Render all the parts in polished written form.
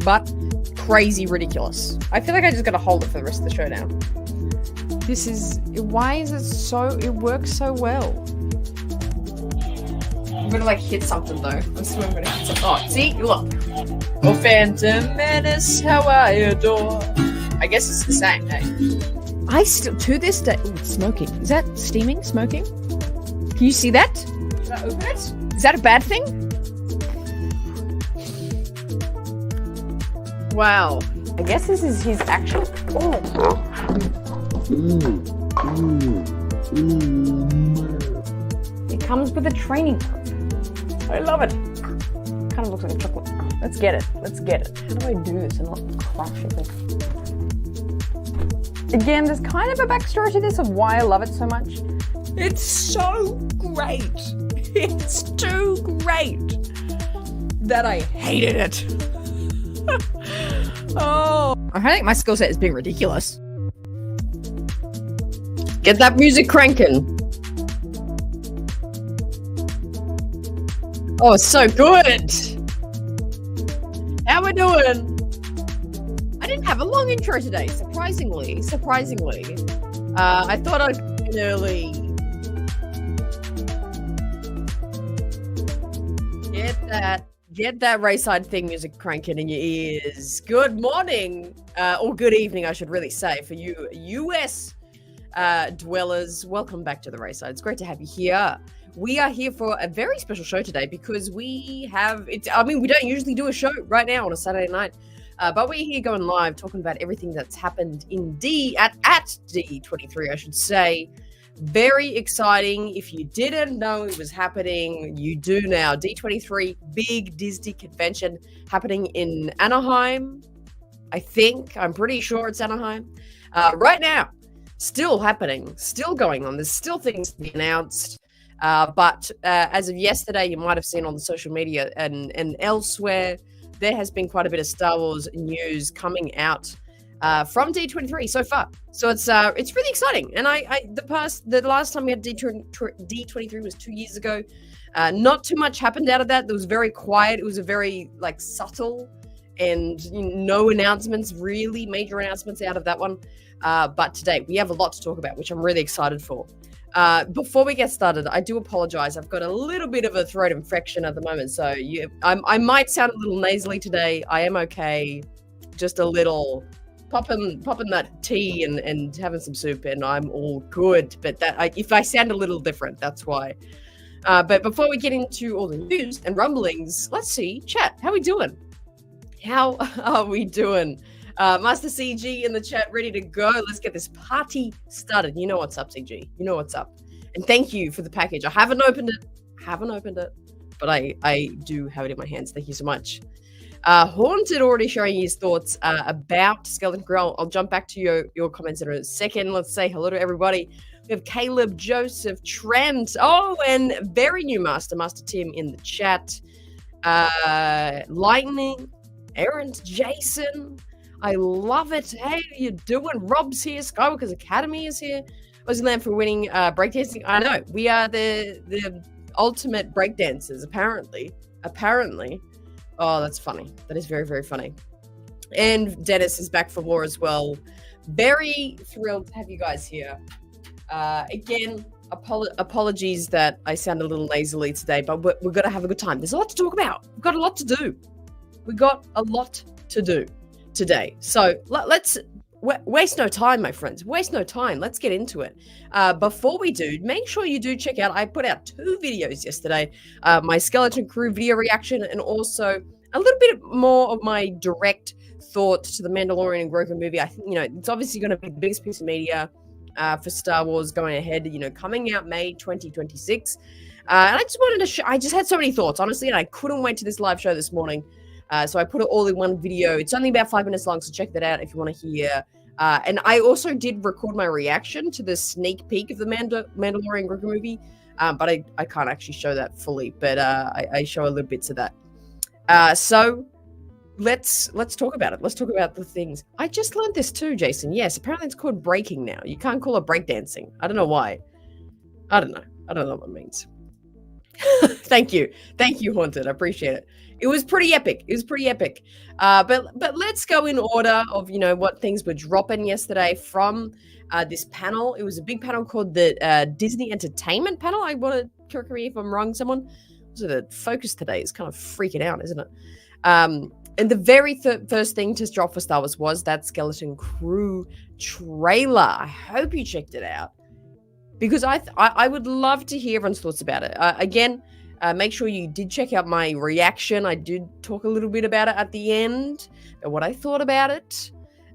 but crazy ridiculous. I feel like I just gotta hold it for the rest of the show now. Why is it works so well? I'm gonna like hit something though. I'm still gonna hit something. Oh, see, look. Oh, Phantom Menace, how I adore. I guess it's the same, hey? I still, to this day, ooh, it's smoking. Is that steaming? Smoking? Can you see that? Should I open it? Is that a bad thing? Wow. I guess this is his actual. Oh. It comes with a training pump. I love it. Kind of looks like a chocolate. Let's get it. Let's get it. How do I do this and not crash it? Again, there's kind of a backstory to this of why I love it so much. It's so great. It's too great that I hated it. Oh. I think my skill set is being ridiculous. Get that music cranking. Oh, it's so good. How we doing? I didn't have a long intro today, surprisingly. I thought I'd come in early. Get that Rayside theme music cranking in your ears. Good morning, or good evening, I should really say, for you US dwellers. Welcome back to the Rayside. It's great to have you here. We are here for a very special show today because we have it. I mean, we don't usually do a show right now on a Saturday night, but we're here going live, talking about everything that's happened in at D23, I should say. Very exciting. If you didn't know it was happening, you do now. D23, big Disney convention happening in Anaheim. I'm pretty sure it's Anaheim. Right now, still happening, still going on. There's still things to be announced. But as of yesterday, you might have seen on the social media and elsewhere, there has been quite a bit of Star Wars news coming out from D23 so far. So it's really exciting. And the last time we had D23 was 2 years ago. Not too much happened out of that. It was very quiet. It was a very subtle and no announcements, really major announcements out of that one. But today we have a lot to talk about, which I'm really excited for. Before we get started, I do apologize. I've got a little bit of a throat infection at the moment, so I might sound a little nasally today. I am okay, just a little popping that tea and having some soup, and I'm all good. But if I sound a little different, that's why. But before we get into all the news and rumblings, let's see, chat. How we doing? How are we doing? Master CG in the chat, ready to go. Let's get this party started. You know what's up, CG. You know what's up. And thank you for the package. I haven't opened it, but I do have it in my hands. Thank you so much. Haunted already showing his thoughts about Skeleton Crew. I'll jump back to your comments in a second. Let's say hello to everybody. We have Caleb, Joseph, Trent. Oh, and very new Master Tim in the chat. Lightning, Aaron, Jason. I love it. Hey, how you doing? Rob's here. Skywalker's Academy is here. Aussie Land for winning breakdancing. I know. We are the ultimate breakdancers, apparently. Oh, that's funny. That is very, very funny. And Dennis is back for more as well. Very thrilled to have you guys here. Again, apologies that I sound a little nasally today, but we're going to have a good time. There's a lot to talk about. We've got a lot to do today. So let's waste no time, my friends. Waste no time. Let's get into it. Before we do, make sure you do check out, I put out 2 videos yesterday, my Skeleton Crew video reaction, and also a little bit more of my direct thoughts to the Mandalorian Grogu movie. I think, it's obviously going to be the biggest piece of media for Star Wars going ahead, coming out May 2026. And I just wanted to I just had so many thoughts, honestly, and I couldn't wait to this live show this morning. So I put it all in one video. It's only about 5 minutes long, so check that out if you want to hear. And I also did record my reaction to the sneak peek of the Mandalorian Grogu movie, but I can't actually show that fully, but I show a little bits of that. So let's talk about it. Let's talk about the things. I just learned this too, Jason. Yes, apparently it's called breaking now. You can't call it breakdancing. I don't know why. I don't know what it means. Thank you. Thank you, Haunted. I appreciate it. It was pretty epic. It was pretty epic. But let's go in order of what things were dropping yesterday from this panel. It was a big panel called the Disney Entertainment Panel. I want to correct me if I'm wrong, someone. So the focus today is kind of freaking out, isn't it? And the very first thing to drop for Star Wars was that Skeleton Crew trailer. I hope you checked it out, because I would love to hear everyone's thoughts about it. Again, make sure you did check out my reaction. I did talk a little bit about it at the end, about what I thought about it.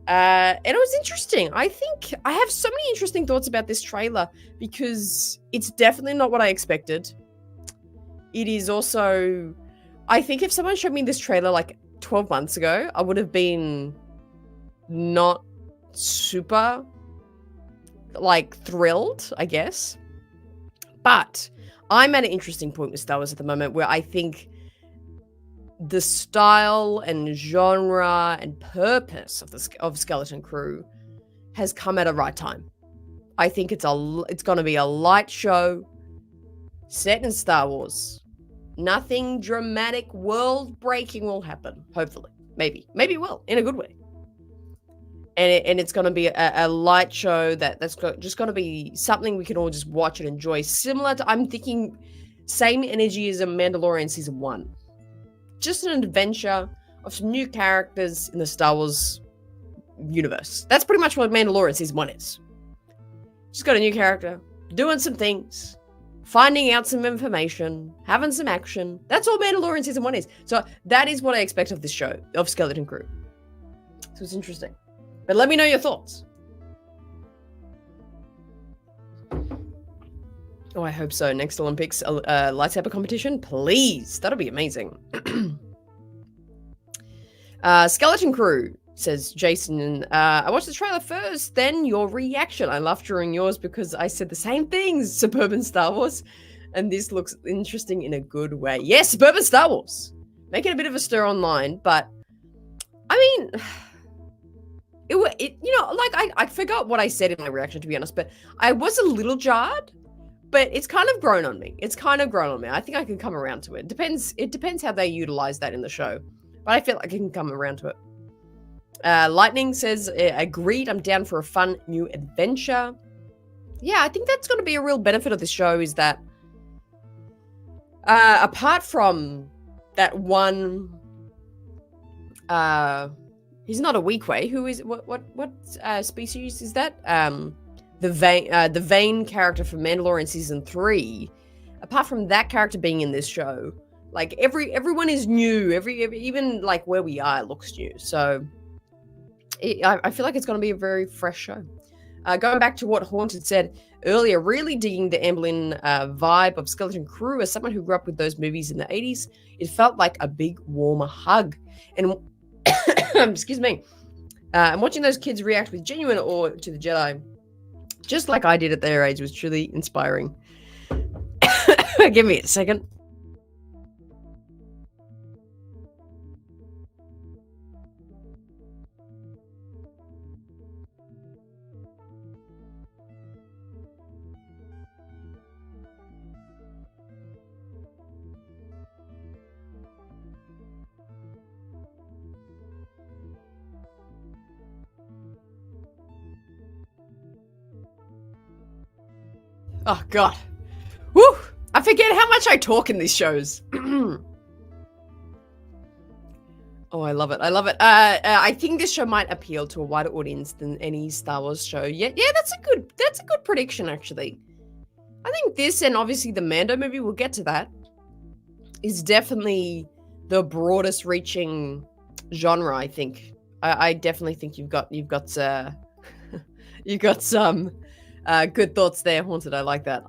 And it was interesting. I think I have so many interesting thoughts about this trailer, because it's definitely not what I expected. It is also, I think if someone showed me this trailer like 12 months ago, I would have been not super thrilled, I guess. But I'm at an interesting point with Star Wars at the moment, where I think the style and genre and purpose of Skeleton Crew has come at a right time. I think it's going to be a light show set in Star Wars. Nothing dramatic, world-breaking will happen. Hopefully, maybe it will, in a good way. And it's going to be a light show that's just going to be something we can all just watch and enjoy. Similar to, I'm thinking, same energy as a Mandalorian Season 1. Just an adventure of some new characters in the Star Wars universe. That's pretty much what Mandalorian Season 1 is. Just got a new character, doing some things, finding out some information, having some action. That's all Mandalorian Season 1 is. So that is what I expect of this show, of Skeleton Crew. So it's interesting. But let me know your thoughts. Oh, I hope so. Next Olympics, lightsaber competition, please. That'll be amazing. Skeleton Crew, says Jason. I watched the trailer first, then your reaction. I laughed during yours because I said the same things, Suburban Star Wars. And this looks interesting in a good way. Yes, Suburban Star Wars. Making a bit of a stir online, but I mean, I forgot what I said in my reaction, to be honest, but I was a little jarred, but it's kind of grown on me. I think I can come around to it. It depends how they utilize that in the show, but I feel like I can come around to it. Lightning says, agreed, I'm down for a fun new adventure. Yeah, I think that's going to be a real benefit of this show, is that apart from that one, he's not a Weequay. Who is what species is that? The Vane character from Mandalorian Season 3. Apart from that character being in this show, like everyone is new. Even like where we are looks new. So I feel like it's going to be a very fresh show. Going back to what Haunted said earlier, really digging the Amblin vibe of Skeleton Crew. As someone who grew up with those movies in the 80s, it felt like a big, warmer hug. And excuse me. And watching those kids react with genuine awe to the Jedi, just like I did at their age, was truly inspiring. Give me a second. Oh, God. Woo! I forget how much I talk in these shows. Oh, I love it. I think this show might appeal to a wider audience than any Star Wars show. Yeah, that's a good prediction, actually. I think this, and obviously the Mando movie, we'll get to that, is definitely the broadest reaching genre, I think. I definitely think you've got some good thoughts there, Haunted. I like that.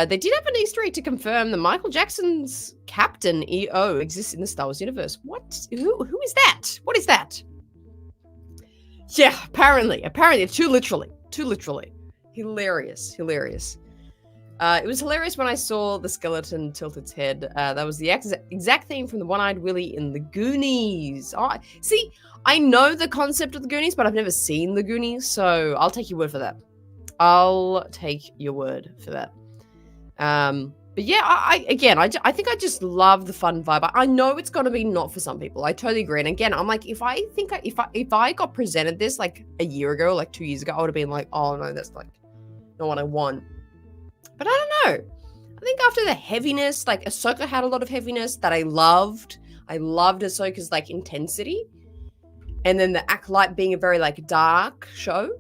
They did have an Easter egg to confirm that Michael Jackson's Captain EO exists in the Star Wars universe. What? Who is that? What is that? Yeah, apparently, too literally. Hilarious. It was hilarious when I saw the skeleton tilt its head. That was the exact theme from the One-Eyed Willy in the Goonies. Oh, see, I know the concept of the Goonies, but I've never seen the Goonies, so I'll take your word for that. But yeah, I think I just love the fun vibe. I know it's gonna be not for some people. I totally agree. And again, I'm like, if I got presented this like a year ago, like 2 years ago, I would have been like, oh no, that's like not what I want. But I don't know. I think after the heaviness, like Ahsoka had a lot of heaviness that I loved. I loved Ahsoka's like intensity, and then the Acolyte being a very like dark show.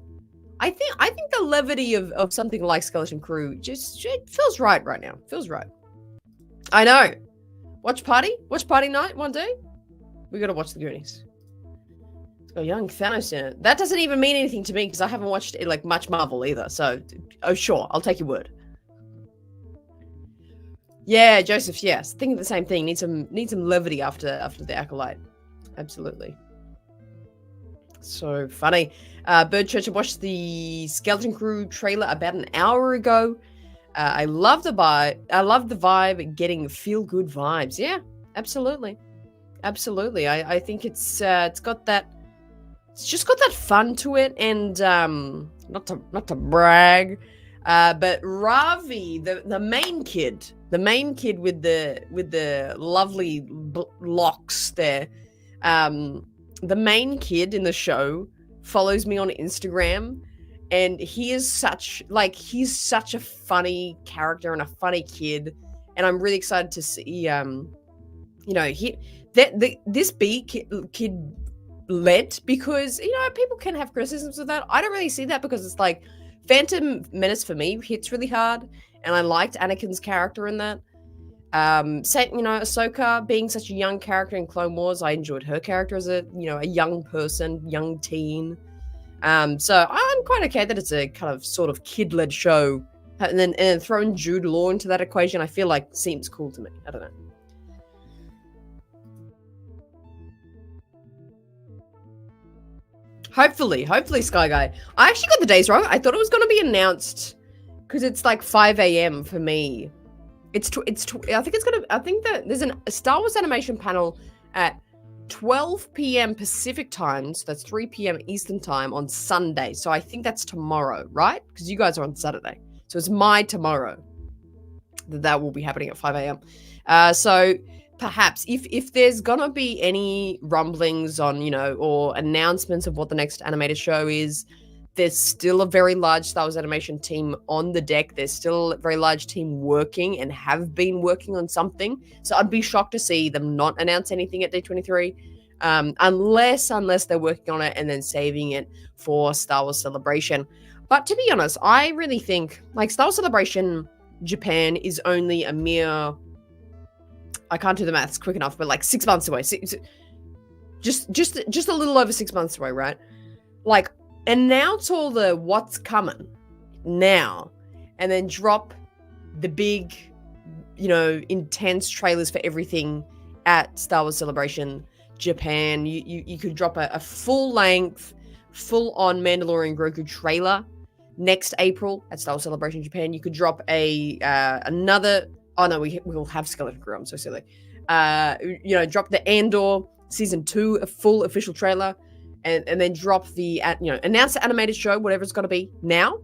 I think the levity of something like Skeleton Crew just it feels right now. Feels right. I know. Watch party night one day. We gotta watch the Goonies. It's got young Thanos in it. That doesn't even mean anything to me because I haven't watched it like much Marvel either. So, oh sure, I'll take your word. Yeah, Joseph. Yes, thinking the same thing. Need some levity after the Acolyte. Absolutely. So funny. Bird Church, I watched the Skeleton Crew trailer about an hour ago. I love the vibe. I love the vibe, getting feel good vibes. Yeah, absolutely. I think it's got that. It's just got that fun to it, and not to brag, but Ravi, the main kid with the lovely locks there. The main kid in the show follows me on Instagram, and he's such a funny character and a funny kid, and I'm really excited to see this kid led, because people can have criticisms of that. I don't really see that, because it's like Phantom Menace for me hits really hard, and I liked Anakin's character in that. Ahsoka being such a young character in Clone Wars, I enjoyed her character as a young person, young teen. So I'm quite okay that it's a kind of sort of kid-led show, and then throwing Jude Law into that equation, I feel like seems cool to me. I don't know. Hopefully, Sky Guy. I actually got the days wrong. I thought it was going to be announced because it's like 5 a.m. for me. I think that there's a Star Wars animation panel at 12 p.m. Pacific time, so that's 3 p.m. Eastern time on Sunday. So I think that's tomorrow, right? Because you guys are on Saturday. So it's my tomorrow that will be happening at 5 a.m. So perhaps if there's gonna be any rumblings on, or announcements of what the next animated show is, there's still a very large Star Wars animation team on the deck. There's still a very large team working and have been working on something. So I'd be shocked to see them not announce anything at D23, unless they're working on it and then saving it for Star Wars Celebration. But to be honest, I really think like Star Wars Celebration Japan is only a mere, I can't do the maths quick enough, but like 6 months away. Just a little over 6 months away, right? Like, announce all the what's coming now, and then drop the big, intense trailers for everything at Star Wars Celebration Japan. You could drop a full-length, full-on Mandalorian Grogu trailer next April at Star Wars Celebration Japan. You could drop another. Oh no, we'll have Skeleton Crew. I'm so silly. Drop the Andor season 2, a full official trailer. And then drop the, announce the animated show, whatever it's going to be now,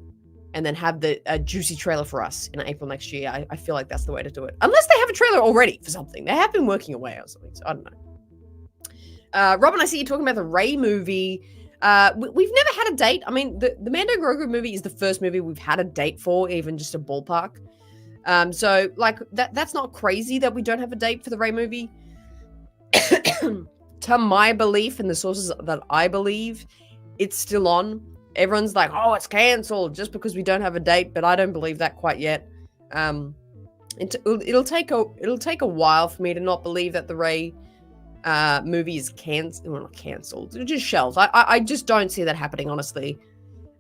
and then have the juicy trailer for us in April next year. I feel like that's the way to do it. Unless they have a trailer already for something. They have been working away or something, so I don't know. Robin, I see you talking about the Rey movie. We've never had a date. I mean, the Mando Grogu movie is the first movie we've had a date for, even just a ballpark. So, like, that's not crazy that we don't have a date for the Rey movie. To my belief and the sources that I believe, it's still on. Everyone's like, oh, it's cancelled just because we don't have a date, but I don't believe that quite yet. It'll take a while for me to not believe that the Rey movie is cancelled. Well, not cancelled. It's just shelved. I just don't see that happening, honestly.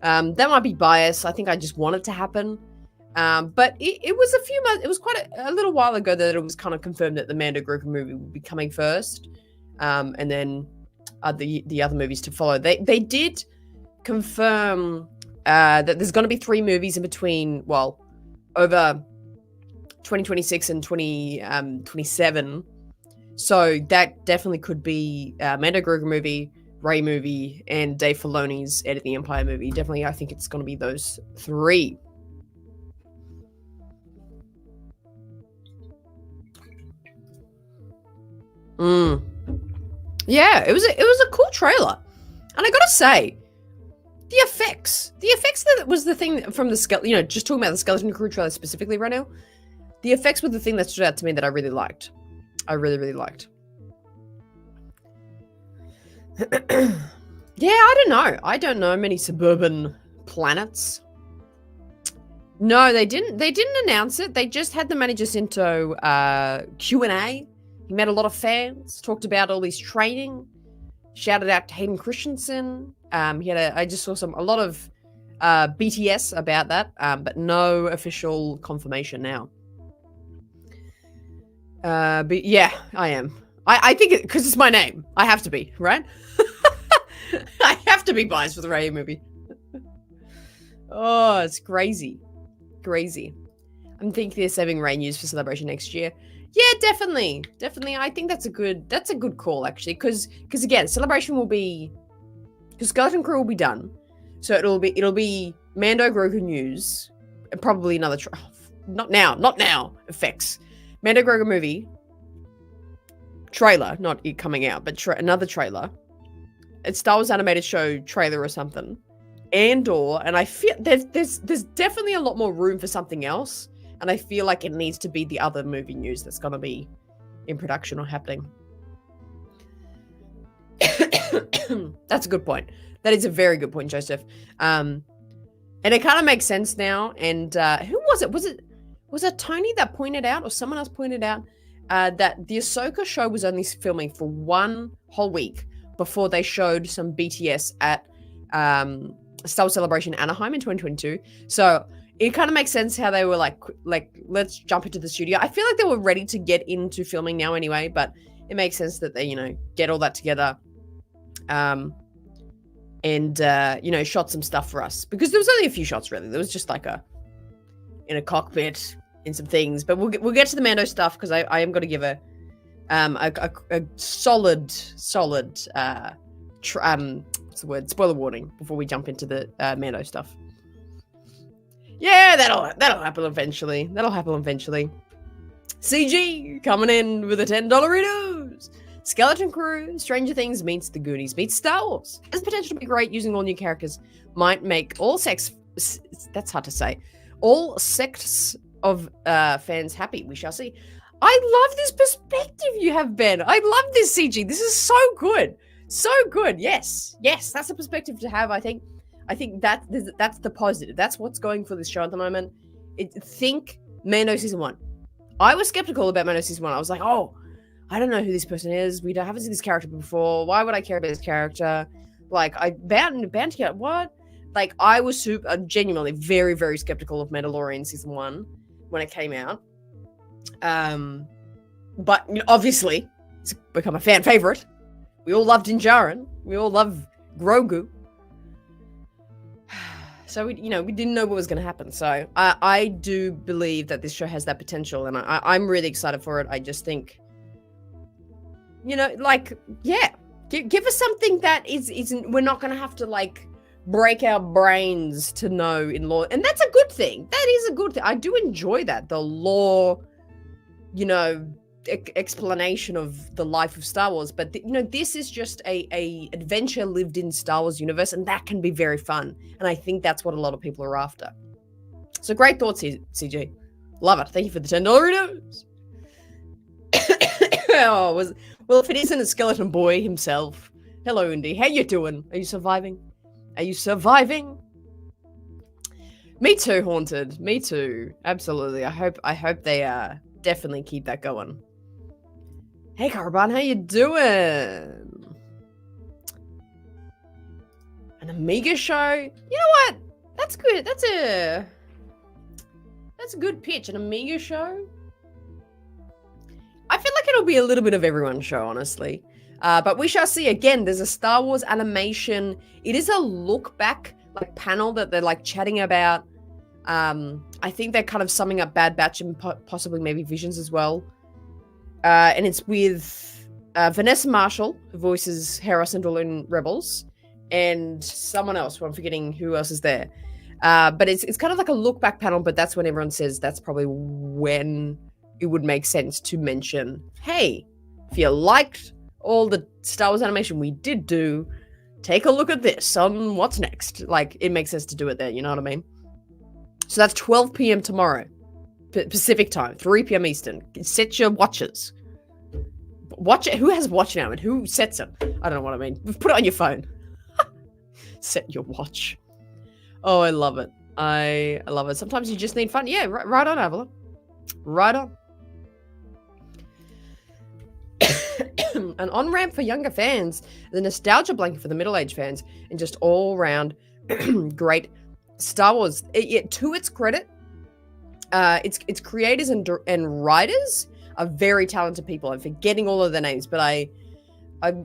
That might be bias. I think I just want it to happen. But it was a few months. It was quite a little while ago that it was kind of confirmed that the Mando Grogu movie would be coming first. And then the other movies to follow. They did confirm that there's going to be 3 movies in between, over 2026 and 2027. So that definitely could be Mando Grogu movie, Rey movie, and Dave Filoni's Ed of the Empire movie. Definitely, I think it's going to be those 3. Mm. Yeah, it was a cool trailer. And I gotta say, the effects that was the thing from the skeleton, just talking about the Skeleton Crew trailer specifically right now, the effects were the thing that stood out to me that I really liked. I really, really liked. Yeah, I don't know. I don't know many suburban planets. No, they didn't announce it. They just had the manager into Q&A. He met a lot of fans, talked about all his training, shouted out to Hayden Christensen. I just saw a lot of BTS about that, but no official confirmation now. But yeah, I am. I think because it's my name, I have to be, right? I have to be biased for the Ray movie. Oh, it's crazy. Crazy. I'm thinking they're saving Ray news for Celebration next year. Yeah, definitely. I think that's a good call, actually, because again, Celebration will be, because Skeleton Crew will be done, so it'll be Mando Grogu news, and probably another not now effects. Mando Grogu movie trailer, not it coming out, but another trailer. It's Star Wars animated show trailer or something. Andor, and I feel there's definitely a lot more room for something else, and I feel like it needs to be the other movie news that's gonna be in production or happening. That's a good point. That is a very good point, Joseph. And it kind of makes sense now. And who was it? Was it Tony that pointed out, or someone else pointed out, that the Ahsoka show was only filming for one whole week before they showed some BTS at Star Wars Celebration Anaheim in 2022. So it kind of makes sense how they were like, let's jump into the studio. I feel like they were ready to get into filming now anyway, but it makes sense that they, get all that together. And shot some stuff for us, because there was only a few shots really. There was just like in a cockpit, in some things, but we'll get to the Mando stuff, because I am going to give a solid what's the word? Spoiler warning before we jump into the Mando stuff. Yeah, that'll happen eventually. CG coming in with a $10 $10 Skeleton Crew, Stranger Things meets The Goonies meets Star Wars. Has potential to be great. Using all new characters might make all that's hard to say, all sects of fans happy. We shall see. I love this perspective you have, Ben. I love this CG. This is so good. So good. Yes, that's a perspective to have, I think. I think that's the positive. That's what's going for this show at the moment. Think Mando Season 1. I was skeptical about Mando Season 1. I was like, oh, I don't know who this person is. Haven't seen this character before. Why would I care about this character? Like, I bound to get what? Like, I was genuinely very, very skeptical of Mandalorian Season 1 when it came out. But obviously, it's become a fan favorite. We all love Din Djarin. We all love Grogu. So we didn't know what was going to happen. So I do believe that this show has that potential, and I'm really excited for it. I just think, give us something that isn't. We're not going to have to break our brains to know in lore, and that's a good thing. That is a good thing. I do enjoy that, the lore, explanation of the life of Star Wars. But this is just a adventure lived in Star Wars universe, and that can be very fun. And I think that's what a lot of people are after. So great thoughts, CG. Love it. Thank you for the $10 $10. Well, if it isn't a skeleton boy himself. Hello, Indy. How you doing? Are you surviving? Me too, Haunted. Me too. Absolutely. I hope they definitely keep that going. Hey, Caravan, how you doing? An Amiga show? You know what? That's good. That's a good pitch. An Amiga show? I feel like it'll be a little bit of everyone's show, honestly. But we shall see. Again, there's a Star Wars animation. It is a look back panel that they're chatting about. I think they're kind of summing up Bad Batch and possibly maybe Visions as well. And it's with Vanessa Marshall, who voices Hera Syndulla in Rebels, and someone else, who I'm forgetting who else is there. But it's kind of like a look back panel, but that's when everyone says that's probably when it would make sense to mention, hey, If you liked all the Star Wars animation we did do, take a look at this on what's next. Like, it makes sense to do it there, you know what I mean? So that's 12 p.m. tomorrow, Pacific time, 3 p.m. Eastern. Set your watches. Watch it. Who has watch now and who sets it? I don't know what I mean. Put it on your phone. Set your watch. Oh, I love it. I love it. Sometimes you just need fun. Yeah, right on, Avalon. Right on. An on-ramp for younger fans, the nostalgia blanket for the middle-aged fans, and just all-round great Star Wars. To its credit, its creators and writers are very talented people. I'm forgetting all of their names, but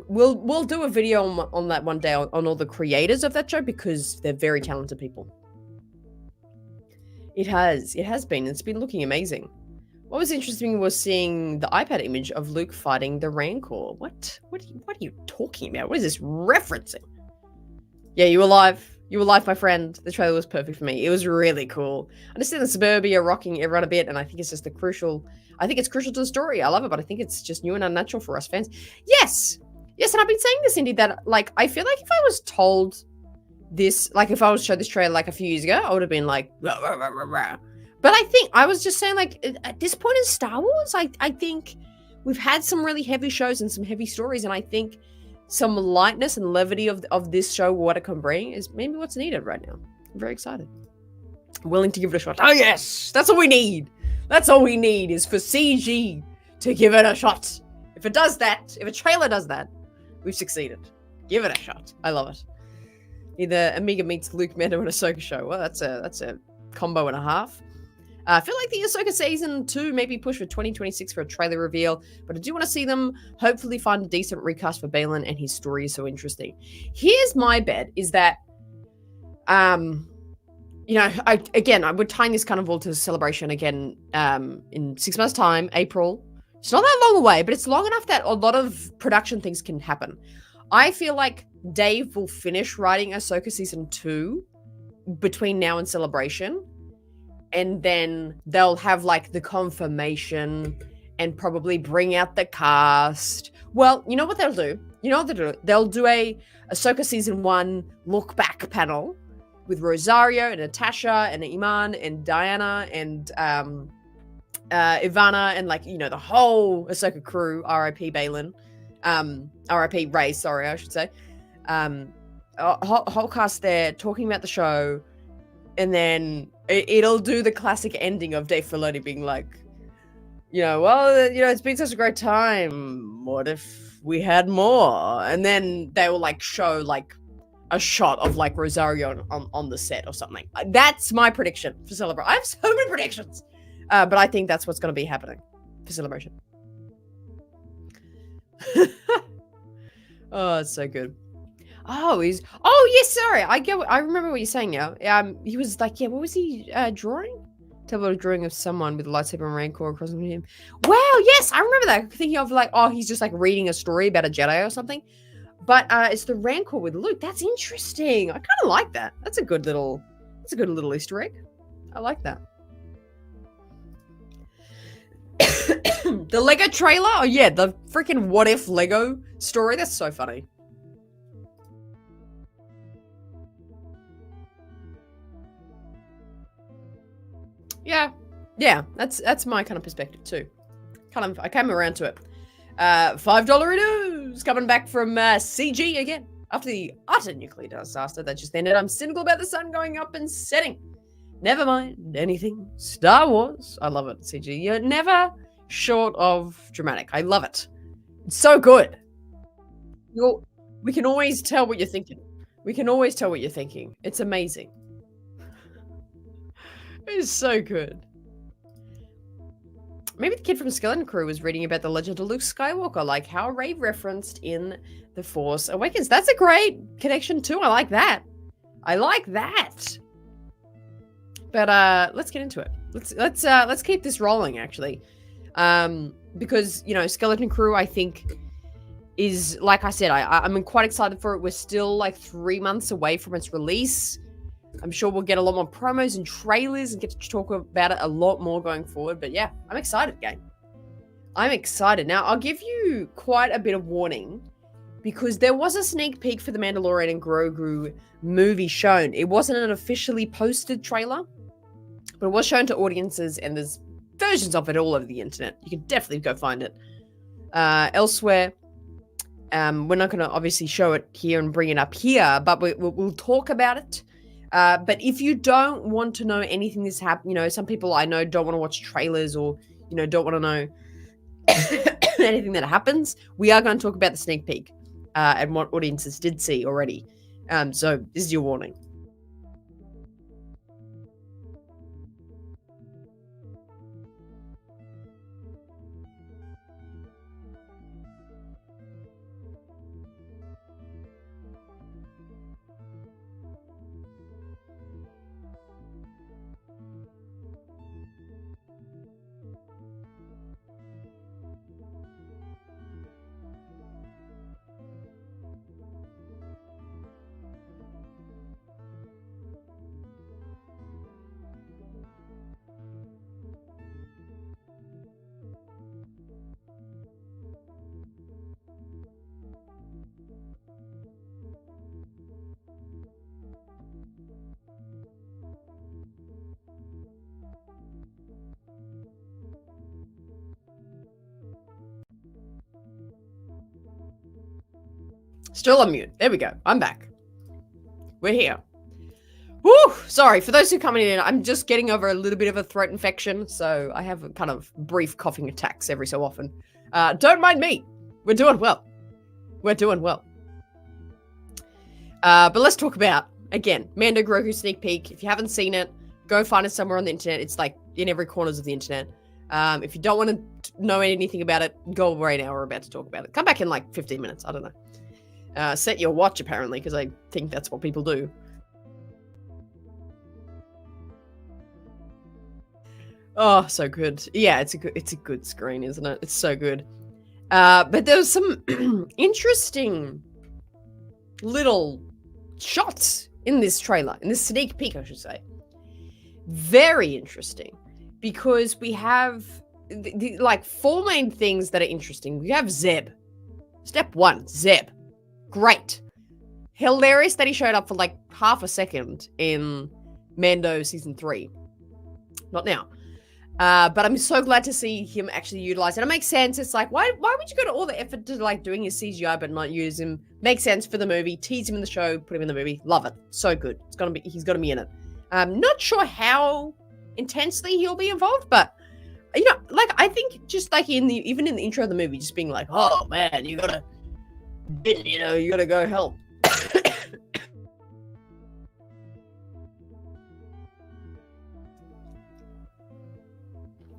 we'll do a video on that one day on all the creators of that show because they're very talented people. It has been. It's been looking amazing. What was interesting was seeing the iPad image of Luke fighting the Rancor. What are you talking about? What is this referencing? Yeah, you were live. You were live, my friend. The trailer was perfect for me. It was really cool. I understand the suburbia rocking everyone a bit, and I think it's just crucial to the story. I love it, but I think it's just new and unnatural for us fans. Yes, and I've been saying this, Indy, that like I feel like if I was told this, like if I was showed this trailer like a few years ago, I would have been like, rah, rah, rah, rah, rah. But I think I was just saying, like, at this point in Star Wars, I think we've had some really heavy shows and some heavy stories, and I think some lightness and levity of this show, what it can bring, is maybe what's needed right now. I'm very excited. I'm willing to give it a shot. Oh, yes! That's all we need! That's all we need is for CG to give it a shot. If it does that, if a trailer does that, we've succeeded. Give it a shot. I love it. Either Amiga meets Luke Mando in a Ahsoka show. Well, that's a combo and a half. I feel like the Ahsoka Season 2 may be pushed for 2026 for a trailer reveal, but I do want to see them hopefully find a decent recast for Balin, and his story is so interesting. Here's my bet, is that, we're tying this kind of all to Celebration again in 6 months' time, April. It's not that long away, but it's long enough that a lot of production things can happen. I feel like Dave will finish writing Ahsoka Season 2 between now and Celebration, and then they'll have like the confirmation and probably bring out the cast. Well, you know what they'll do? They'll do a Ahsoka Season 1 look back panel with Rosario and Natasha and Iman and Diana and Ivana and the whole Ahsoka crew, R.I.P. Balin, R.I.P. Rey, sorry, I should say. Whole cast there talking about the show, and then it'll do the classic ending of Dave Filoni being like, it's been such a great time. What if we had more? And then they will show a shot of Rosario on the set or something. That's my prediction for Celebration. I have so many predictions, but I think that's what's going to be happening for Celebration. Oh, it's so good. Oh, yes, sorry. I remember what you're saying now. He was like, what was he drawing? Tell a drawing of someone with a lightsaber and Rancor across from him. Wow, yes, I remember that. Thinking of he's just reading a story about a Jedi or something. But it's the Rancor with Luke. That's interesting. I kind of like that. That's a good little Easter egg. I like that. The Lego trailer? Oh yeah, the freaking what if Lego story. That's so funny. Yeah, that's my kind of perspective too. I came around to it. $5 redos coming back from CG again after the utter nuclear disaster that just ended. I'm cynical about the sun going up and setting. Never mind anything Star Wars. I love it. CG, you're never short of dramatic. I love it. It's so good. We can always tell what you're thinking. It's amazing. It's so good. Maybe the kid from Skeleton Crew was reading about the legend of Luke Skywalker, like how Rey referenced in The Force Awakens. That's a great connection too. I like that. But let's get into it. Let's keep this rolling actually. Because Skeleton Crew, I think, is, like I said, I'm quite excited for it. We're still 3 months away from its release. I'm sure we'll get a lot more promos and trailers and get to talk about it a lot more going forward. But yeah, I'm excited, gang. I'm excited. Now, I'll give you quite a bit of warning because there was a sneak peek for the Mandalorian and Grogu movie shown. It wasn't an officially posted trailer, but it was shown to audiences, and there's versions of it all over the internet. You can definitely go find it elsewhere. We're not going to obviously show it here and bring it up here, but we'll talk about it. But if you don't want to know anything that's happened, some people I know don't want to watch trailers or, don't want to know anything that happens. We are going to talk about the sneak peek and what audiences did see already. So this is your warning. Still on mute. There we go. I'm back. We're here. Woo! Sorry, for those who are coming in, I'm just getting over a little bit of a throat infection, so I have kind of brief coughing attacks every so often. Don't mind me. We're doing well. We're doing well. But let's talk about, again, Mando Grogu sneak peek. If you haven't seen it, go find it somewhere on the internet. It's like in every corners of the internet. If you don't want to know anything about it, go away now. We're about to talk about it. Come back in like 15 minutes. I don't know. Set your watch, apparently, because I think that's what people do. Oh, so good. Yeah, it's a good screen, isn't it? It's so good. But there was some interesting little shots in this trailer, in this sneak peek, I should say. Very interesting, because we have like four main things that are interesting. We have Zeb. Step one, Zeb. Great. Hilarious that he showed up for like half a second in Mando season 3. Not now. But I'm so glad to see him actually utilize it. It makes sense. It's like, why would you go to all the effort to like doing his CGI but not use him? Makes sense for the movie. Tease him in the show, put him in the movie. Love it. So good. He's gonna be in it. Not sure how intensely he'll be involved, but like I think just like even in the intro of the movie, just being like, oh man, you gotta go help.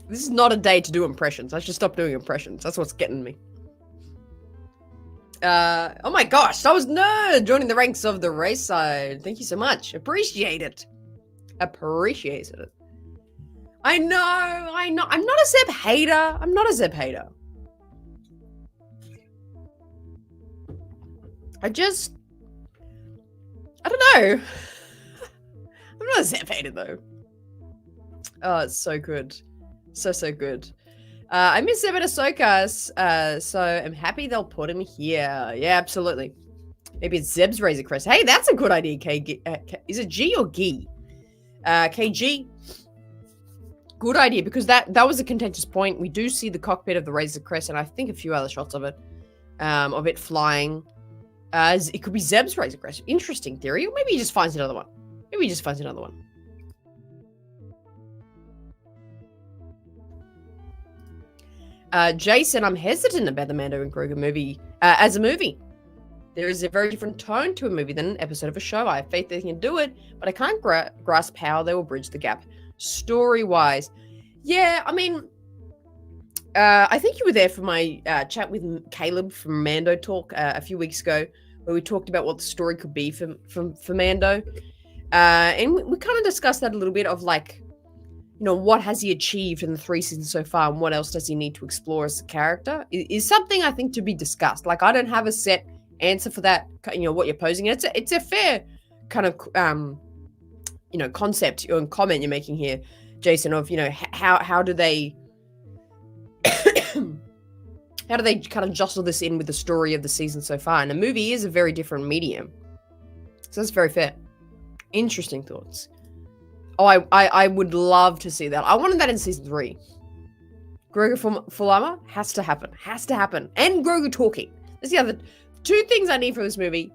This is not a day to do impressions. I should stop doing impressions. That's what's getting me. Oh my gosh, that was Nerd joining the ranks of the race side. Thank you so much. Appreciate it. Appreciate it. I know. I'm not a Zeb hater. I don't know. I'm not a Zeb hater though. Oh, it's so good. So good. I miss Zeb and Ahsoka, so I'm happy they'll put him here. Yeah, absolutely. Maybe it's Zeb's Razor Crest. Hey, that's a good idea, is it G or G? KG? Good idea, because that was a contentious point. We do see the cockpit of the Razor Crest, and I think a few other shots of it flying. It could be Zeb's Razor Crest. Interesting theory. Or maybe he just finds another one. Jason, I'm hesitant about the Mando and Grogu movie as a movie. There is a very different tone to a movie than an episode of a show. I have faith they can do it, but I can't grasp how they will bridge the gap story-wise. Yeah, I mean, I think you were there for my chat with Caleb from Mando Talk a few weeks ago, where we talked about what the story could be for Mando. And we kind of discussed that a little bit of like, what has he achieved in the 3 seasons so far, and what else does he need to explore as a character is something I think to be discussed. Like, I don't have a set answer for that, what you're posing. It's a fair kind of, concept and comment you're making here, Jason, of, how do they How do they kind of jostle this in with the story of the season so far? And a movie is a very different medium. So that's very fair. Interesting thoughts. Oh, I would love to see that. I wanted that in season 3. Grogu full armor has to happen. Has to happen. And Grogu talking. That's the other 2 things I need for this movie.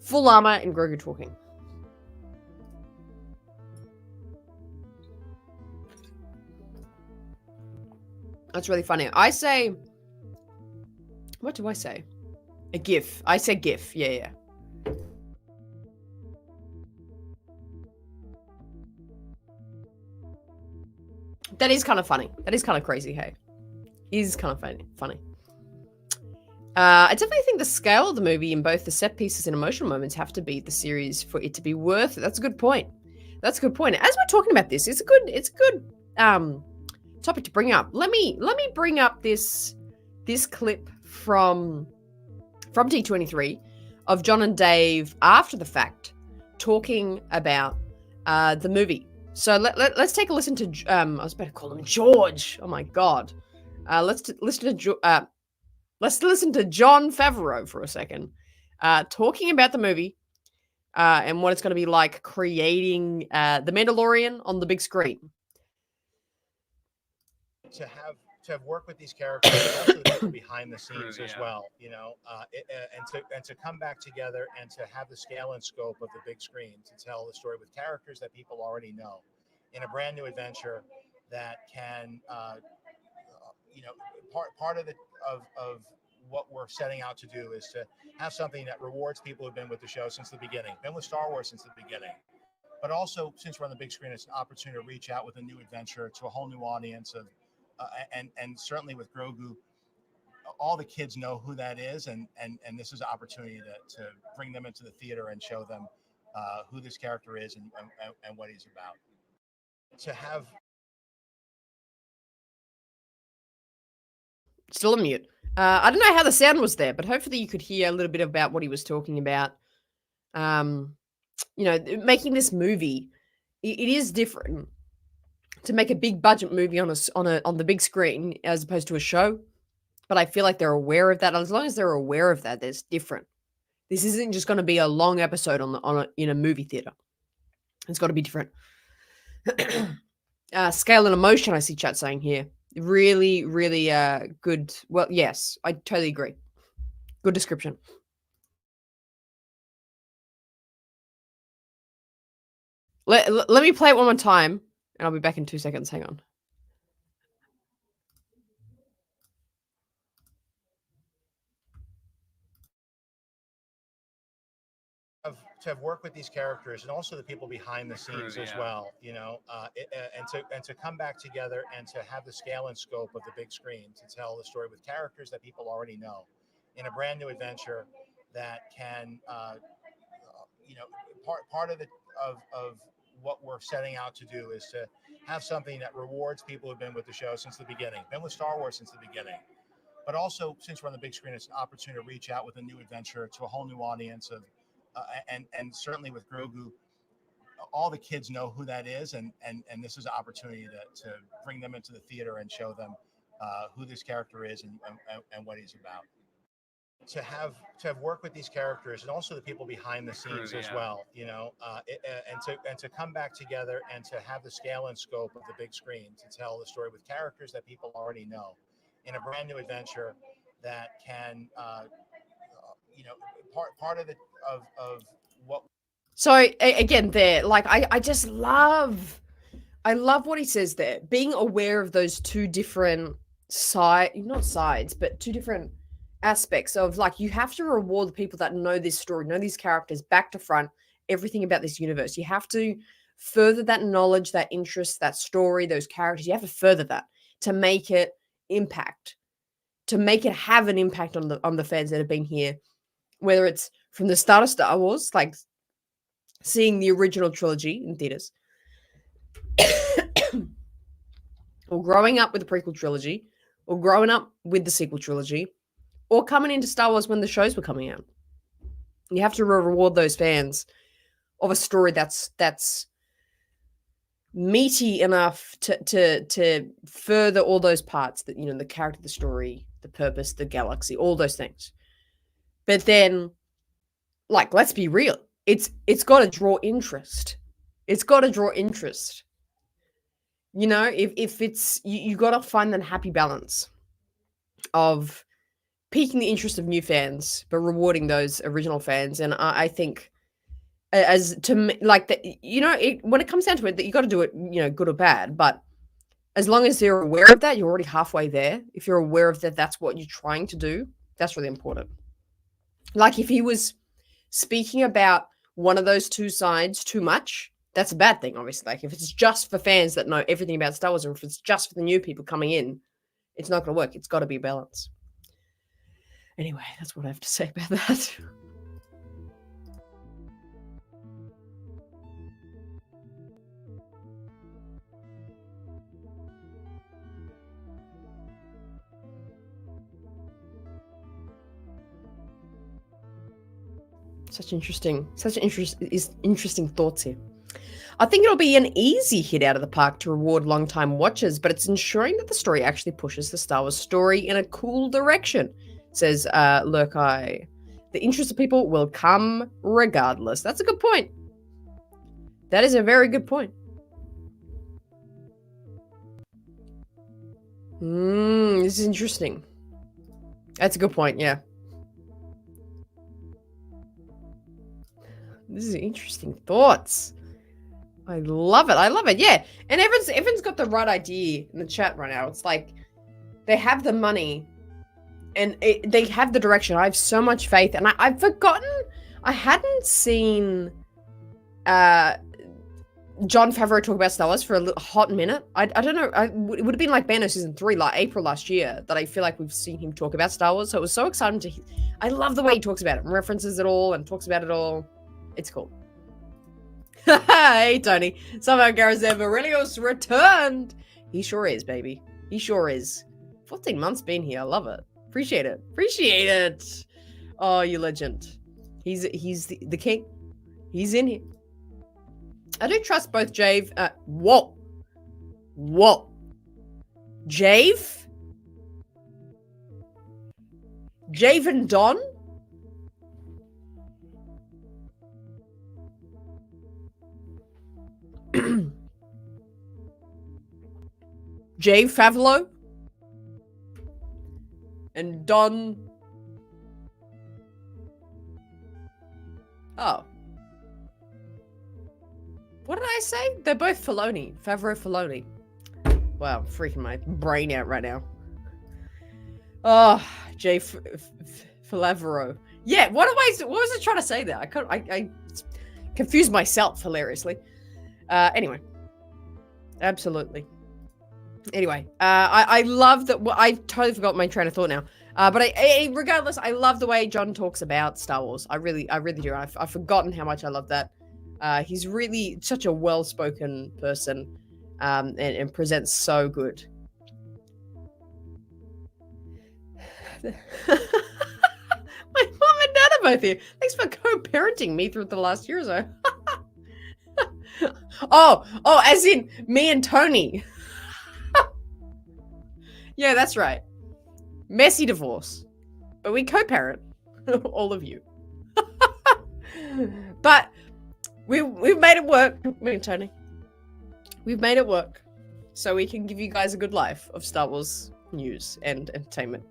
Full armor and Grogu talking. That's really funny. I say... What do I say? A GIF. I say GIF. Yeah. That is kind of funny. That is kind of crazy, hey? Is kind of funny. I definitely think the scale of the movie in both the set pieces and emotional moments have to beat the series for it to be worth it. That's a good point. As we're talking about this, it's a good topic to bring up. Let me bring up this clip from D23 of John and Dave after the fact talking about the movie. So let's take a listen to I was about to call him George. Oh my god. Let's listen to Jon Favreau for a second, talking about the movie and what it's going to be like creating the Mandalorian on the big screen. To have worked with these characters, also the people behind the scenes as well, and to come back together and to have the scale and scope of the big screen to tell the story with characters that people already know in a brand new adventure that can, part of what we're setting out to do is to have something that rewards people who've been with the show since the beginning, been with Star Wars since the beginning. But also, since we're on the big screen, it's an opportunity to reach out with a new adventure to a whole new audience of. And certainly with Grogu, all the kids know who that is, and this is an opportunity to bring them into the theater and show them who this character is and what he's about. To have still on mute. I don't know how the sound was there, but hopefully you could hear a little bit about what he was talking about. Making this movie, it is different to make a big budget movie on the big screen as opposed to a show. But I feel like they're aware of that. As long as they're aware of that, there's different. This isn't just going to be a long episode in a movie theater. It's got to be different. Scale and emotion, I see chat saying here. Really, really good. Well, yes, I totally agree. Good description. Let me play it one more time, and I'll be back in 2 seconds. Hang on. To have worked with these characters and also the people behind the scenes as well, and to come back together and to have the scale and scope of the big screen to tell the story with characters that people already know in a brand new adventure that can, part of what we're setting out to do is to have something that rewards people who've been with the show since the beginning, been with Star Wars since the beginning. But also, since we're on the big screen, it's an opportunity to reach out with a new adventure to a whole new audience of. And certainly with Grogu, all the kids know who that is, and this is an opportunity to bring them into the theater and show them who this character is and what he's about. To have worked with these characters and also the people behind the scenes as well, and to come back together and to have the scale and scope of the big screen to tell the story with characters that people already know in a brand new adventure that can. Part of what. So again, there, like I just love what he says there. Being aware of those 2 different not sides, but 2 different aspects of, like, you have to reward the people that know this story, know these characters back to front, everything about this universe. You have to further that knowledge, that interest, that story, those characters. You have to further that to make it impact, to make it have an impact on the fans that have been here. Whether it's from the start of Star Wars, like seeing the original trilogy in theaters, or growing up with the prequel trilogy, or growing up with the sequel trilogy, or coming into Star Wars when the shows were coming out. You have to reward those fans of a story that's meaty enough to further all those parts that, the character, the story, the purpose, the galaxy, all those things. But then, like, let's be real. It's got to draw interest. It's got to draw interest. You know, if it's you got to find that happy balance of piquing the interest of new fans, but rewarding those original fans. And I think, as to me, like that, you know, when it comes down to it, that you got to do it, you know, good or bad. But as long as they're aware of that, you're already halfway there. If you're aware of that, that's what you're trying to do. That's really important. Like if he was speaking about one of those two sides too much, that's a bad thing, obviously. Like if it's just for fans that know everything about Star Wars, or if it's just for the new people coming in, it's not going to work. It's got to be a balance. Anyway, that's what I have to say about that. Such interesting thoughts here. I think it'll be an easy hit out of the park to reward long-time watchers, but it's ensuring that the story actually pushes the Star Wars story in a cool direction, says Lurkai. The interest of people will come regardless. That's a good point. That is a very good point. This is interesting. That's a good point, yeah. This is interesting thoughts. I love it. I love it. Yeah. And everyone's got the right idea in the chat right now. It's like they have the money and they have the direction. I have so much faith. And I've forgotten. I hadn't seen Jon Favreau talk about Star Wars for a hot minute. I don't know. It would have been like Mando season 3, like April last year, that I feel like we've seen him talk about Star Wars. So it was so exciting to hear. I love the way he talks about it and references it all and talks about it all. It's cool. Hey, Tony. Somehow Garazan Aurelius returned. He sure is, baby. He sure is. 14 months been here. I love it. Appreciate it. Appreciate it. Oh, you legend. He's the king. He's in here. I do trust both Jave. Whoa. Jave? Jave and Don? Jay Favreau and Don. Oh, what did I say? They're both Filoni. Favreau Filoni. Wow, I'm freaking my brain out right now. Oh, Jay Favreau. Yeah, what was I trying to say there? I confused myself hilariously. Anyway, absolutely. Anyway, I love that. Well, I totally forgot my train of thought now. But regardless, I love the way John talks about Star Wars. I really do. I've forgotten how much I love that. He's really such a well-spoken person, and presents so good. My mom and dad are both here. Thanks for co-parenting me through the last year or so. Oh, as in me and Tony. Yeah, that's right. Messy divorce. But we co-parent. All of you. But we've made it work, me and Tony. We've made it work. So we can give you guys a good life of Star Wars news and entertainment.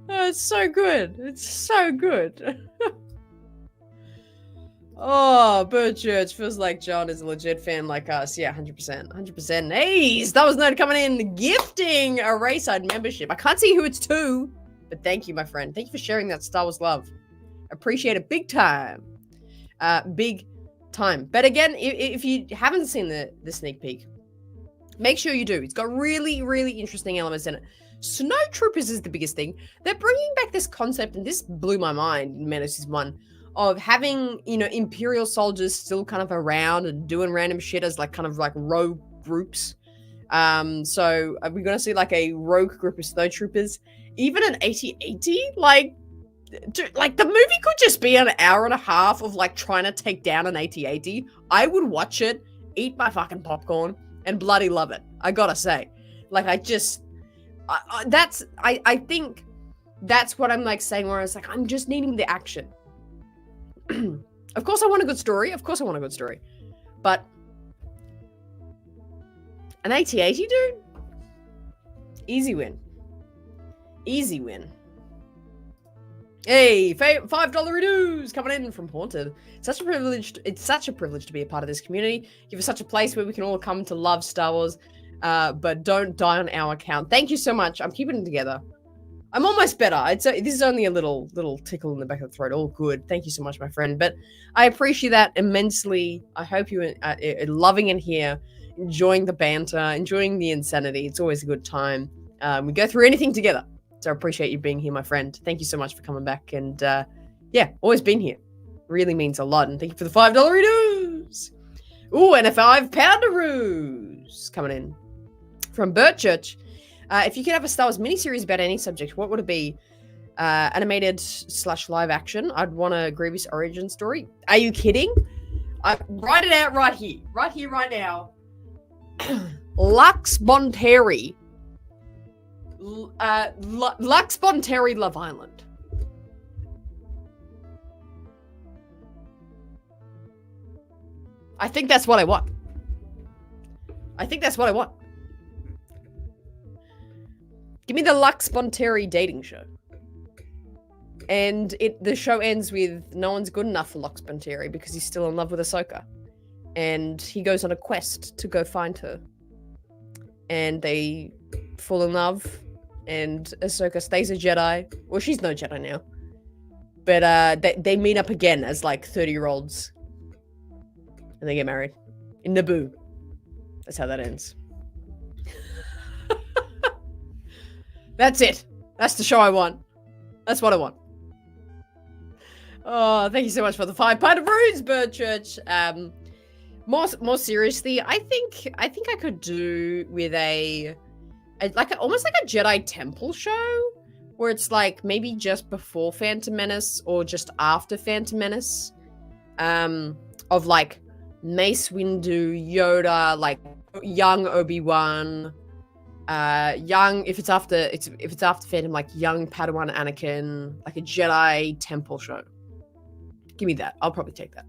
Oh, it's so good. It's so good. Oh, Bird Church feels like John is a legit fan like us. Yeah, 100%. 100%. Hey, Star Wars Nerd coming in, gifting a Rayside membership. I can't see who it's to, but thank you, my friend. Thank you for sharing that Star Wars love. Appreciate it big time. Big time. But again, if you haven't seen the sneak peek, make sure you do. It's got really, really interesting elements in it. Snow Troopers is the biggest thing. They're bringing back this concept, and this blew my mind in Mando Season 1, of having, you know, Imperial soldiers still kind of around and doing random shit as like rogue groups. So are we going to see like a rogue group of Snow Troopers? Even an 8080? Like the movie could just be an hour and a half of like trying to take down an 8080. I would watch it, eat my fucking popcorn, and bloody love it. I gotta say. Like, I think that's what I'm like saying, where I was like, I'm just needing the action. Of course I want a good story. But an 80-80, dude? Easy win. Hey, $5 dues coming in from Haunted. It's such a privilege to be a part of this community. Give us such a place where we can all come to love Star Wars, but don't die on our account. Thank you so much. I'm keeping it together. I'm almost better. This is only a little tickle in the back of the throat. All good. Thank you so much, my friend. But I appreciate that immensely. I hope you are loving it here, enjoying the banter, enjoying the insanity. It's always a good time. We go through anything together. So I appreciate you being here, my friend. Thank you so much for coming back. And yeah, always been here. Really means a lot. And thank you for the $5 dues. Ooh, and a £5 coming in from Birchurch. If you could have a Star Wars miniseries about any subject, what would it be? Animated / live action. I'd want a Grievous origin story. Are you kidding? Write it out right here. Right now. Lux Bonteri. Lux Bonteri Love Island. I think that's what I want. Give me the Lux Bonteri dating show. And the show ends with no one's good enough for Lux Bonteri because he's still in love with Ahsoka. And he goes on a quest to go find her. And they fall in love. And Ahsoka stays a Jedi. Well, she's no Jedi now. But they meet up again as like 30-year-olds. And they get married. In Naboo. That's how that ends. That's it. That's the show I want. That's what I want. Oh, thank you so much for the $5 runes, Birdchurch. More seriously, I think I could do with almost like a Jedi Temple show, where it's like maybe just before Phantom Menace or just after Phantom Menace, of like Mace Windu, Yoda, like young Obi-Wan, young if it's after Phantom, like young Padawan Anakin, like a Jedi Temple show. Give me that. I'll probably take that.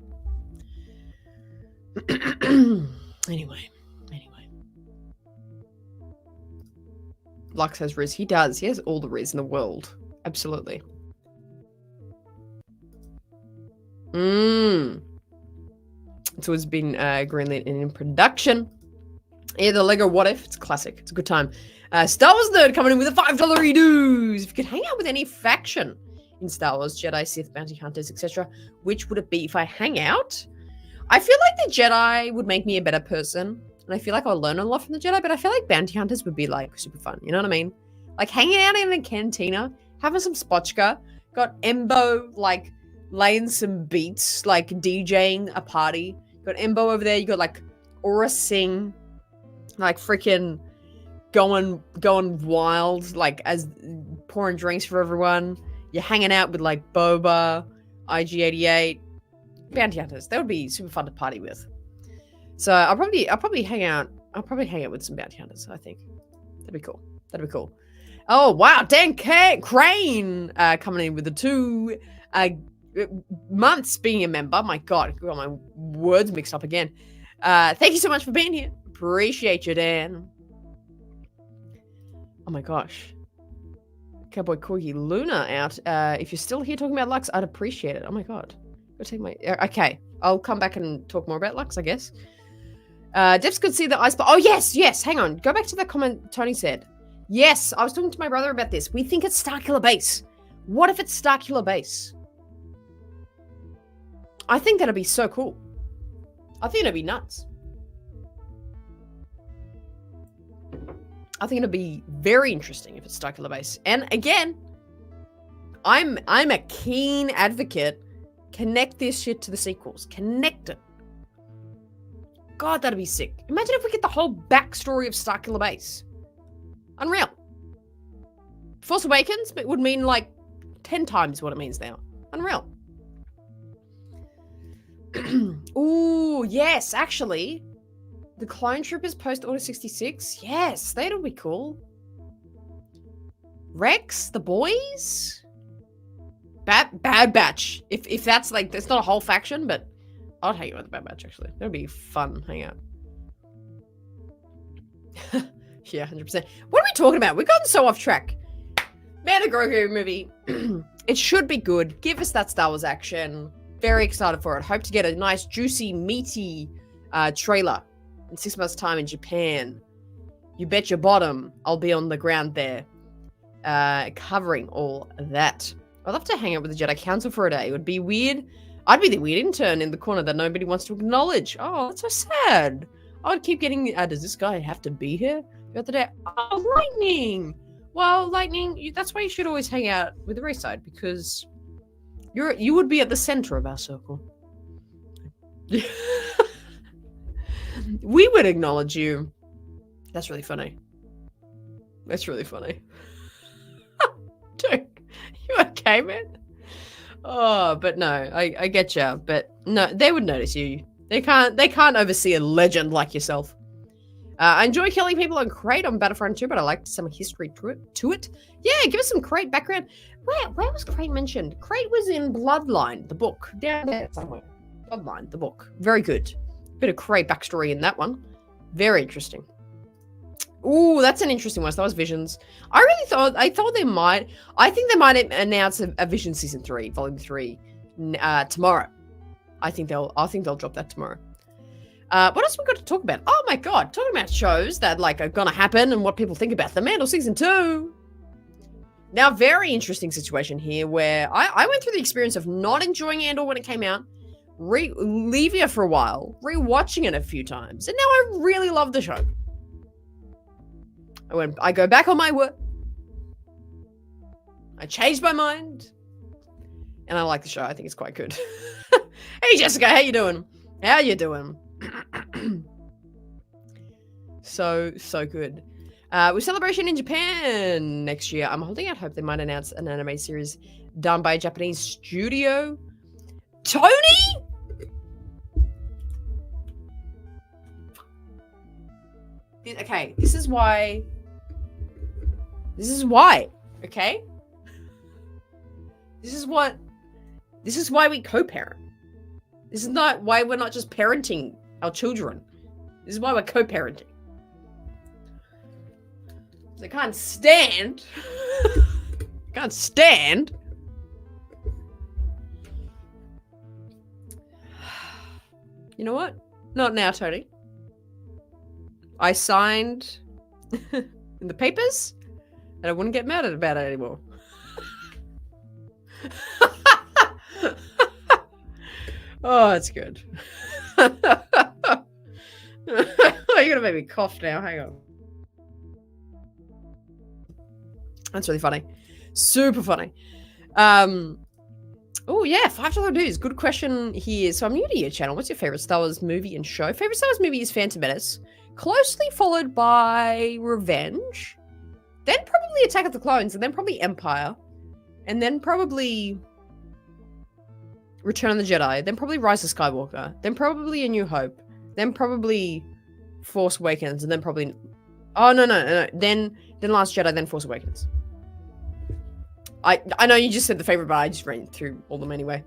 Anyway. Lux has Riz. He does. He has all the Riz in the world. Absolutely. So it's been greenlit and in production. Yeah, the Lego What If. It's classic. It's a good time. Star Wars Nerd coming in with a $5 dues. If you could hang out with any faction in Star Wars, Jedi, Sith, Bounty Hunters, etc., which would it be if I hang out? I feel like the Jedi would make me a better person. And I feel like I'll learn a lot from the Jedi, but I feel like Bounty Hunters would be like super fun. You know what I mean? Like hanging out in the cantina, having some spotchka, got Embo like laying some beats, like DJing a party. Got Embo over there. You got like Aura Singh, like freaking going wild, like as pouring drinks for everyone. You're hanging out with like Boba, IG-88, Bounty Hunters. That would be super fun to party with. So I'll probably hang out. I'll probably hang out with some Bounty Hunters. I think that'd be cool. Oh wow, Dan Crane coming in with the 2 months being a member. My God, I got my words mixed up again. Thank you so much for being here. Appreciate you, Dan. Oh my gosh. Cowboy Corgi Luna out. If you're still here talking about Lux, I'd appreciate it. Oh my God. Go take my... Okay. I'll come back and talk more about Lux, I guess. Debs could see the ice... Oh, yes. Hang on. Go back to that comment Tony said. Yes, I was talking to my brother about this. We think it's Starkiller Base. What if it's Starkiller Base? I think that'd be so cool. I think it'd be nuts. I think it'd be very interesting if it's Starkiller Base. And again, I'm a keen advocate. Connect this shit to the sequels. Connect it. God, that'd be sick. Imagine if we get the whole backstory of Starkiller Base. Unreal. Force Awakens it would mean like 10 times what it means now. Unreal. Ooh, yes, actually. The Clone Troopers post Order 66? Yes, that'll be cool. Rex, the boys? Bad Batch. If that's like, that's not a whole faction, but I'll hang out with the Bad Batch, actually. That'd be fun hangout. Yeah, 100%. What are we talking about? We've gotten so off track. Mandalorian Grogu movie. It should be good. Give us that Star Wars action. Very excited for it. Hope to get a nice, juicy, meaty trailer in 6 months' time in Japan. You bet your bottom I'll be on the ground there covering all that. I'd love to hang out with the Jedi Council for a day. It would be weird. I'd be the weird intern in the corner that nobody wants to acknowledge. Oh, that's so sad. I would keep getting, does this guy have to be here the other day? Oh, Lightning. Well, Lightning, that's why you should always hang out with the race side, because you would be at the center of our circle. We would acknowledge you. That's really funny. That's really funny. Dude, you okay, man? Oh, but no, I get you. But no, they would notice you. They can't oversee a legend like yourself. I enjoy killing people on Crate on Battlefront 2, but I like some history to it. Yeah, give us some Crate background. Where was Crate mentioned? Crate was in Bloodline, the book. Down there somewhere. Bloodline, the book. Very good. Bit of Crate backstory in that one. Very interesting. Ooh, that's an interesting one. So that was Visions. I think they might announce a Vision Season 3, Volume 3, tomorrow. I think they'll drop that tomorrow. What else we got to talk about? Oh my god, talking about shows that like are gonna happen and what people think about the Mandal Season 2. Now, very interesting situation here where I went through the experience of not enjoying Andor when it came out, leaving it for a while, rewatching it a few times, and now I really love the show. I go back on my word. I changed my mind. And I like the show. I think it's quite good. Hey, Jessica, how you doing? How you doing? So good. With Celebration in Japan next year, I'm holding out hope they might announce an anime series done by a Japanese studio. Tony? Okay, this is why, okay? This is why we co-parent. This is not why we're not just parenting our children. This is why we're co-parenting. I can't stand. You know what? Not now, Tony. I signed in the papers that I wouldn't get mad about it anymore. Oh, that's good. You're gonna make me cough now. Hang on. That's really funny. Super funny. Oh yeah, $5 dues. Good question here. So I'm new to your channel. What's your favorite Star Wars movie and show? Favorite Star Wars movie is Phantom Menace, closely followed by Revenge, then probably Attack of the Clones, and then probably Empire, and then probably Return of the Jedi, then probably Rise of Skywalker, then probably A New Hope, then probably Force Awakens, and then probably then Last Jedi, then Force Awakens. I know you just said the favorite, but I just ran through all of them anyway.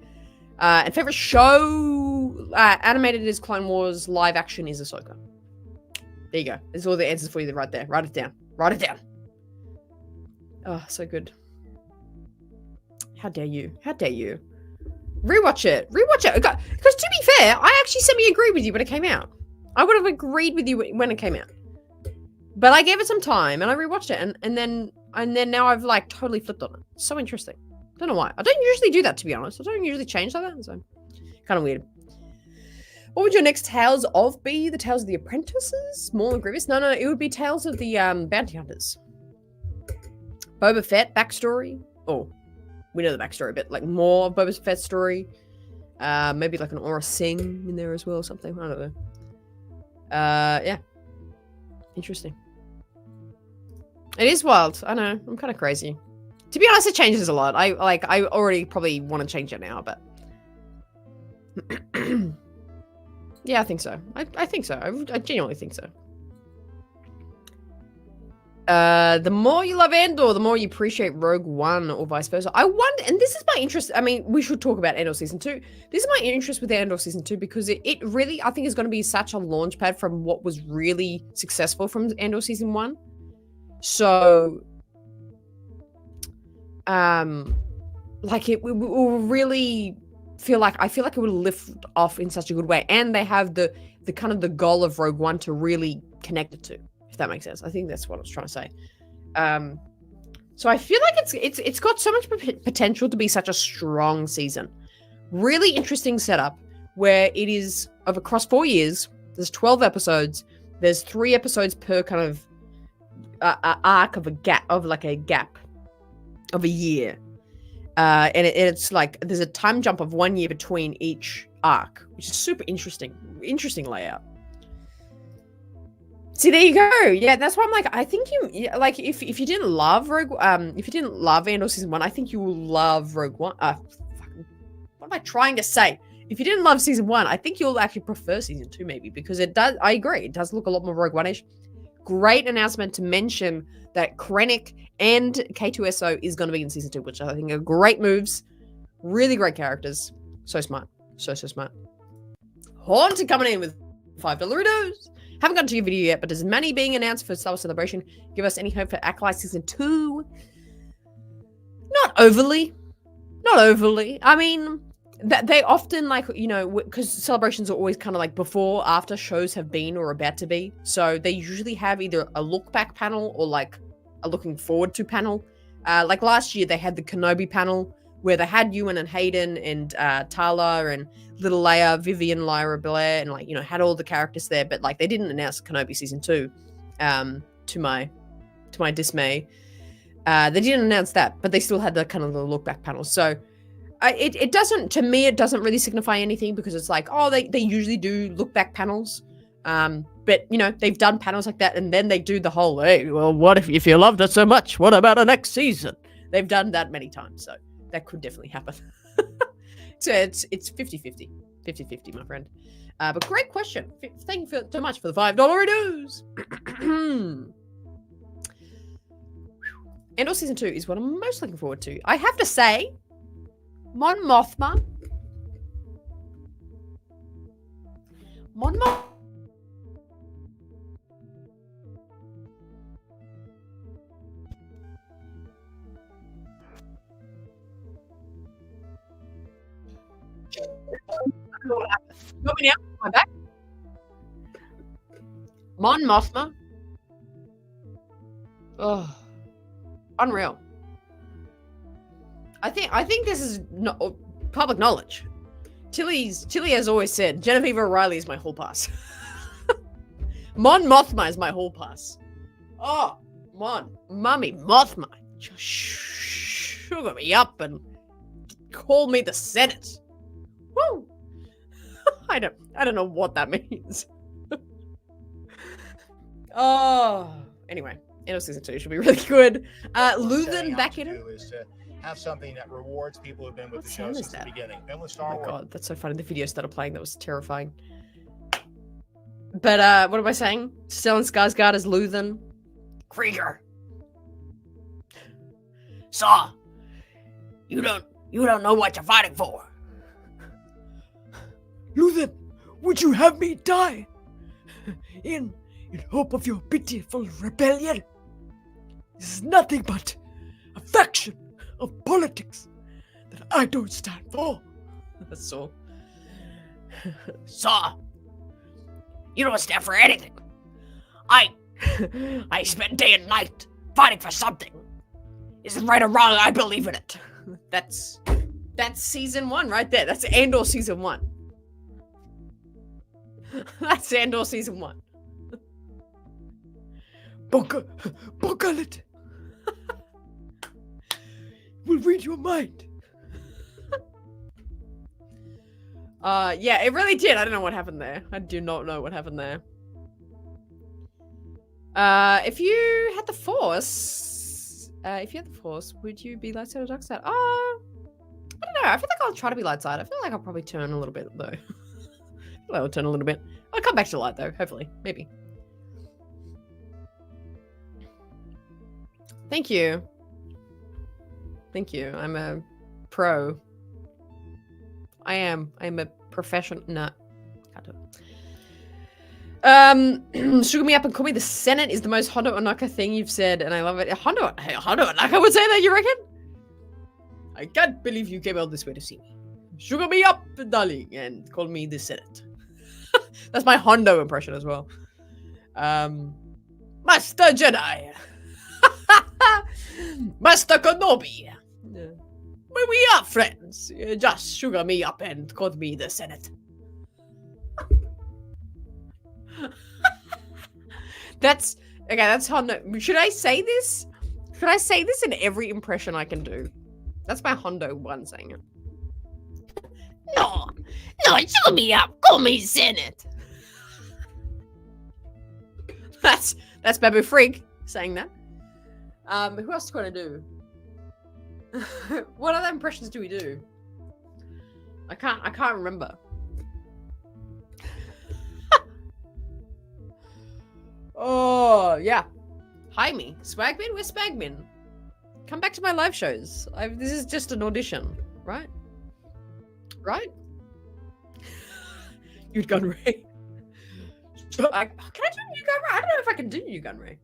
And favorite show, animated is Clone Wars, live action is Ahsoka. There you go. There's all the answers for you right there. Write it down. Write it down. Oh, so good. How dare you? How dare you? Rewatch it. Rewatch it. Because to be fair, I actually semi-agreed with you when it came out. I would have agreed with you when it came out. But I gave it some time and I rewatched it and then now I've like totally flipped on it. So interesting. Don't know why. I don't usually do that, to be honest. I don't usually change like that, so kind of weird. What would your next Tales of be? The Tales of the Apprentices? Maul and Grievous? No, it would be Tales of the Bounty Hunters. Boba Fett backstory. Oh, we know the backstory, but like more of Boba Fett's story. Maybe like an Aura Singh in there as well or something. I don't know. Yeah. Interesting. It is wild. I know. I'm kind of crazy. To be honest, it changes a lot. I already probably want to change it now, but Yeah, I think so. I think so. I genuinely think so. The more you love Andor, the more you appreciate Rogue One, or vice versa. I wonder, and this is my interest. I mean, we should talk about Andor season 2. This is my interest with Andor season 2 because it really, I think, is going to be such a launch pad from what was really successful from Andor season 1. So, like it will really feel like, I feel like it will lift off in such a good way, and they have the kind of the goal of Rogue One to really connect it to. If that makes sense. I think that's what I was trying to say. So I feel like it's got so much potential to be such a strong season. Really interesting setup where it is across 4 years. There's 12 episodes. There's 3 episodes per kind of arc of a gap of a year. And it's like there's a time jump of 1 year between each arc, which is super interesting. Interesting layout. See, there you go. Yeah, that's why I'm like, I think like if you didn't love if you didn't love Andor season 1, I think you will love Rogue One. What am I trying to say? If you didn't love season 1, I think you'll actually prefer season 2 maybe, because it does. I agree, it does look a lot more Rogue One-ish. Great announcement to mention that Krennic and K2SO is going to be in season 2, which I think are great moves. Really great characters. So smart. So smart. Haunted coming in with $5 Doritos. Haven't gotten to your video yet, but there's many being announced for Star Wars Celebration. Give us any hope for Acolyte Season 2? Not overly. Not overly. I mean, they often, like, you know, because celebrations are always kind of like before, after shows have been or about to be. So they usually have either a look back panel or like a looking forward to panel. Like last year, they had the Kenobi panel where they had Ewan and Hayden and Tala and Little Leia, Vivian, Lyra Blair, and like, you know, had all the characters there, but like they didn't announce Kenobi season 2, to my dismay. They didn't announce that, but they still had the kind of the look back panel. So it doesn't, to me, it doesn't really signify anything, because it's like, oh, they usually do look back panels. But you know, they've done panels like that, and then they do the whole, hey, well, what if you loved it so much? What about the next season? They've done that many times, so that could definitely happen. So it's 50-50. 50-50, my friend. But great question. Thank you so much for the $5 redos. Andor Season 2 is what I'm most looking forward to. I have to say, Mon Mothma. You want me now? My back? Mon Mothma. Oh, unreal. I think this is public knowledge. Tilly has always said, Genevieve O'Reilly is my hall pass. Mon Mothma is my hall pass. Oh, Mummy Mothma just sugar me up and call me the Senate. Woo! I don't know what that means. Oh, anyway, Andor Season 2 should be really good. Luthen back in it. Is to have something that rewards people who've been with the show since the beginning. Been with Star Wars. Oh my god, that's so funny. The video started playing. That was terrifying. But what am I saying? Stellan Skarsgård as Luthen. Krieger. Saw. You don't know what you're fighting for. Luthen, would you have me die? In hope of your pitiful rebellion? This is nothing but a faction of politics that I don't stand for. So, Saw, you don't stand for anything. I spend day and night fighting for something. Is it right or wrong? I believe in it. That's season 1 right there. That's Andor season 1. That's Andor season 1. Buckle it. We'll read your mind. Yeah, it really did. I don't know what happened there. I do not know what happened there. If you had the Force, would you be light side or dark side? I don't know. I feel like I'll try to be light side. I feel like I'll probably turn a little bit though. I'll turn a little bit. I'll come back to light though, hopefully. Maybe. Thank you. Thank you. I'm a pro. I'm a professional. No. Can't do it. Sugar me up and call me the Senate is the most Hondo Onaka thing you've said, and I love it. Hondo Onaka would say that, you reckon? I can't believe you came out this way to see me. Sugar me up, darling, and call me the Senate. That's my Hondo impression as well. Master Jedi. Master Kenobi. We are friends. Just sugar me up and call me the Senate. That's okay. That's Hondo. Should I say this? Should I say this in every impression I can do? That's my Hondo one saying it. No, sugar me up. Call me Senate. That's Babu Freak saying that. Who else do I do? What other impressions do we do? I can't remember. Oh yeah. Hi me. Swagman? Where's Swagman? Come back to my live shows. This is just an audition, right? Right? You'd Gun Ray. Can I do New Gun Ray? I don't know if I can do New Gun Ray.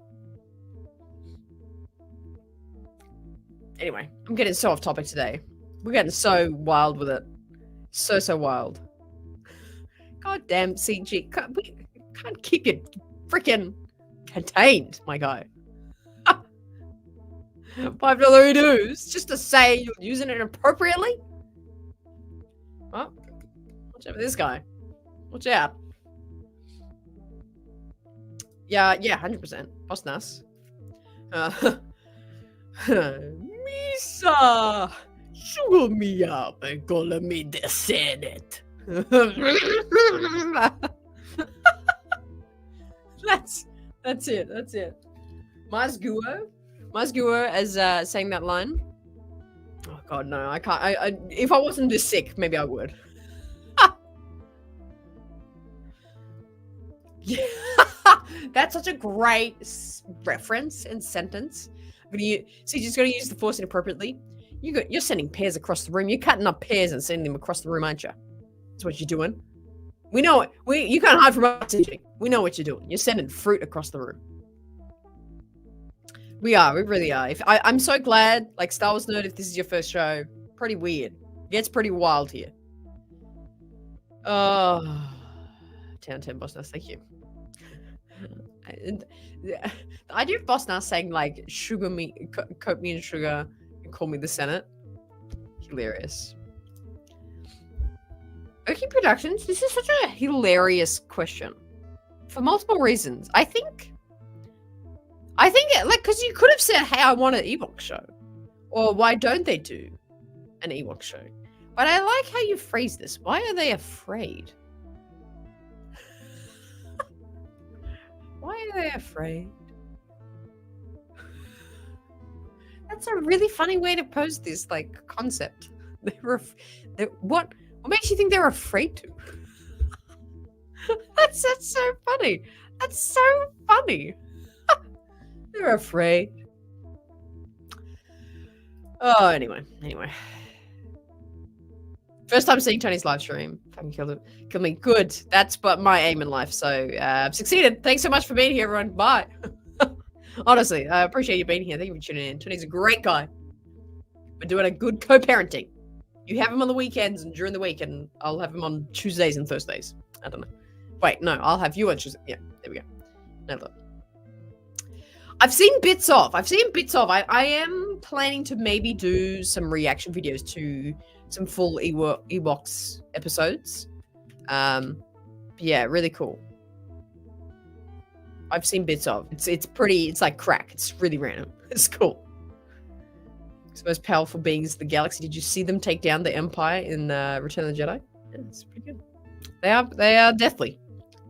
Anyway, I'm getting so off topic today. We're getting so wild with it. So wild. God damn CG. We can't keep you freaking contained, my guy. $5 dues just to say you're using it appropriately? Well, watch out for this guy. Watch out. Yeah, 100%. Boss Nas. Misa! Sugar me up and call me the Senate. That's it. Mazguo as saying that line. Oh god, no, I can't. If I wasn't this sick, maybe I would. Yeah. That's such a great reference and sentence. Just got to use the force inappropriately. You're sending pears across the room. You're cutting up pears and sending them across the room, aren't you? That's what you're doing. We know it. You can't hide from us. We know what you're doing. You're sending fruit across the room. We really are. I'm so glad, like Star Wars nerd, if this is your first show, pretty weird. It gets pretty wild here. Oh, 10 Boss Nas, thank you. The idea of Boss Nas saying like coat me in sugar and call me the Senate, hilarious. Oki Productions, this is such a hilarious question for multiple reasons. I think like because you could have said, hey, I want an Ewok show, or why don't they do an Ewok show? But I like how you phrase this. Why are they afraid? Why are they afraid? That's a really funny way to pose this like concept. What makes you think they're afraid to? That's so funny. That's so funny. They're afraid. Oh, anyway. First time seeing Tony's live stream. Fucking killed me. Good. That's but my aim in life. So I've succeeded. Thanks so much for being here, everyone. Bye. Honestly, I appreciate you being here. Thank you for tuning in. Tony's a great guy. We're doing a good co-parenting. You have him on the weekends and during the week, and I'll have him on Tuesdays and Thursdays. I don't know. Wait, no, I'll have you on Tuesday. Yeah, there we go. Now look. I've seen bits of. I am planning to maybe do some reaction videos to some full Ewoks episodes. Yeah, really cool. I've seen bits of. It's like crack. It's really random. It's cool. It's the most powerful beings in the galaxy. Did you see them take down the Empire in Return of the Jedi? Yeah, it's pretty good. They are deathly.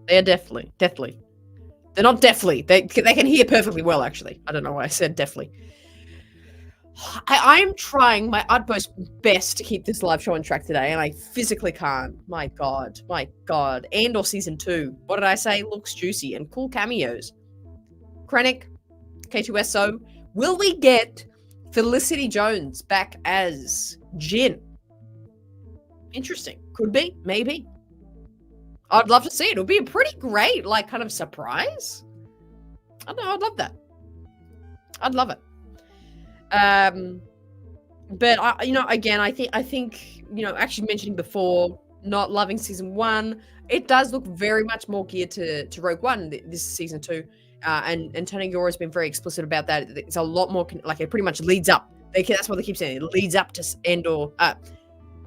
They are deathly. They're not deathly. They can hear perfectly well, actually. I don't know why I said deathly. I'm trying my utmost best to keep this live show on track today, and I physically can't. My God. Andor season 2. What did I say? Looks juicy and cool cameos. Krennic, K2 S2. Will we get Felicity Jones back as Jyn? Interesting. Could be. Maybe. I'd love to see it. It would be a pretty great, like, kind of surprise. I don't know. I'd love that. I'd love it. But again, I think, actually mentioning before, not loving season 1, it does look very much more geared to Rogue One this season 2. And Tony Gore has been very explicit about that. It's a lot more, it pretty much leads up. That's what they keep saying. It leads up to Andor.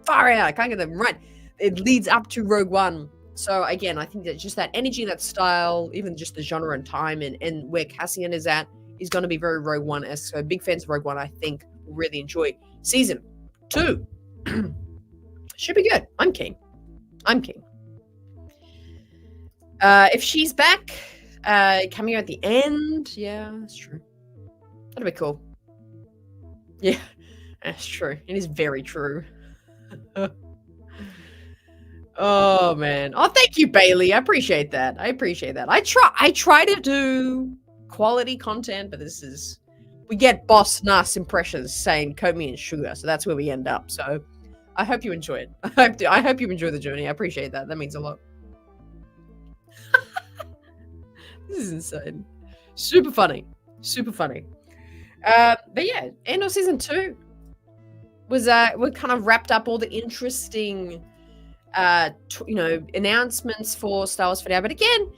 Far out. I can't get them right. It leads up to Rogue One. So again, I think that just that energy, that style, even just the genre and time and where Cassian is at, is going to be very Rogue One-esque. So big fans of Rogue One, I think, will really enjoy season 2. Should be good. I'm keen. If she's back, coming out at the end, yeah, that's true. That'll be cool. Yeah, that's true. It is very true. Oh man. Oh, thank you, Bailey. I appreciate that. I try to do quality content, but we get boss nass impressions saying coat me in sugar, so that's where we end up. So I hope you enjoy it. I hope you enjoy the journey. I appreciate that. That means a lot. This is insane. Super funny. But yeah, Andor season 2 was we kind of wrapped up all the interesting announcements for Star Wars for now. But again,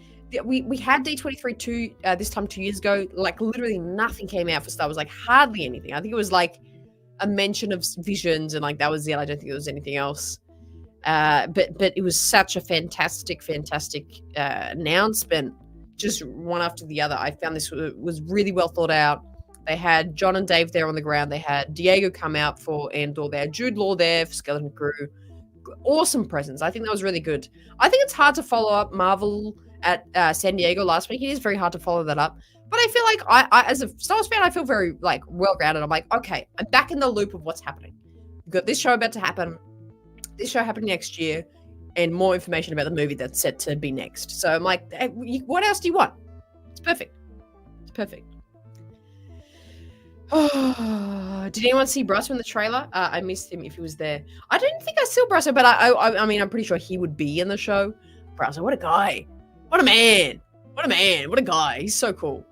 we had D23 this time 2 years ago. Like literally nothing came out for Star Wars, like hardly anything. I think it was like a mention of visions and like that was it. I don't think there was anything else. But it was such a fantastic announcement, just one after the other. I found this was really well thought out. They had John and Dave there on the ground. They had Diego come out for Andor. They had Jude Law there for Skeleton Crew. Awesome presence. I think that was really good. I think it's hard to follow up Marvel at San Diego last week. It is very hard to follow that up. But I feel like I as a Star Wars fan, I feel very like well-grounded. I'm like, okay, I'm back in the loop of what's happening. We've got this show about to happen. This show happening next year. And more information about the movie that's set to be next. So I'm like, hey, what else do you want? It's perfect. Oh, did anyone see Brasso in the trailer? I missed him if he was there. I didn't think I saw Brasso, but I mean, I'm pretty sure he would be in the show. Brasso, what a guy. What a man. What a guy. He's so cool.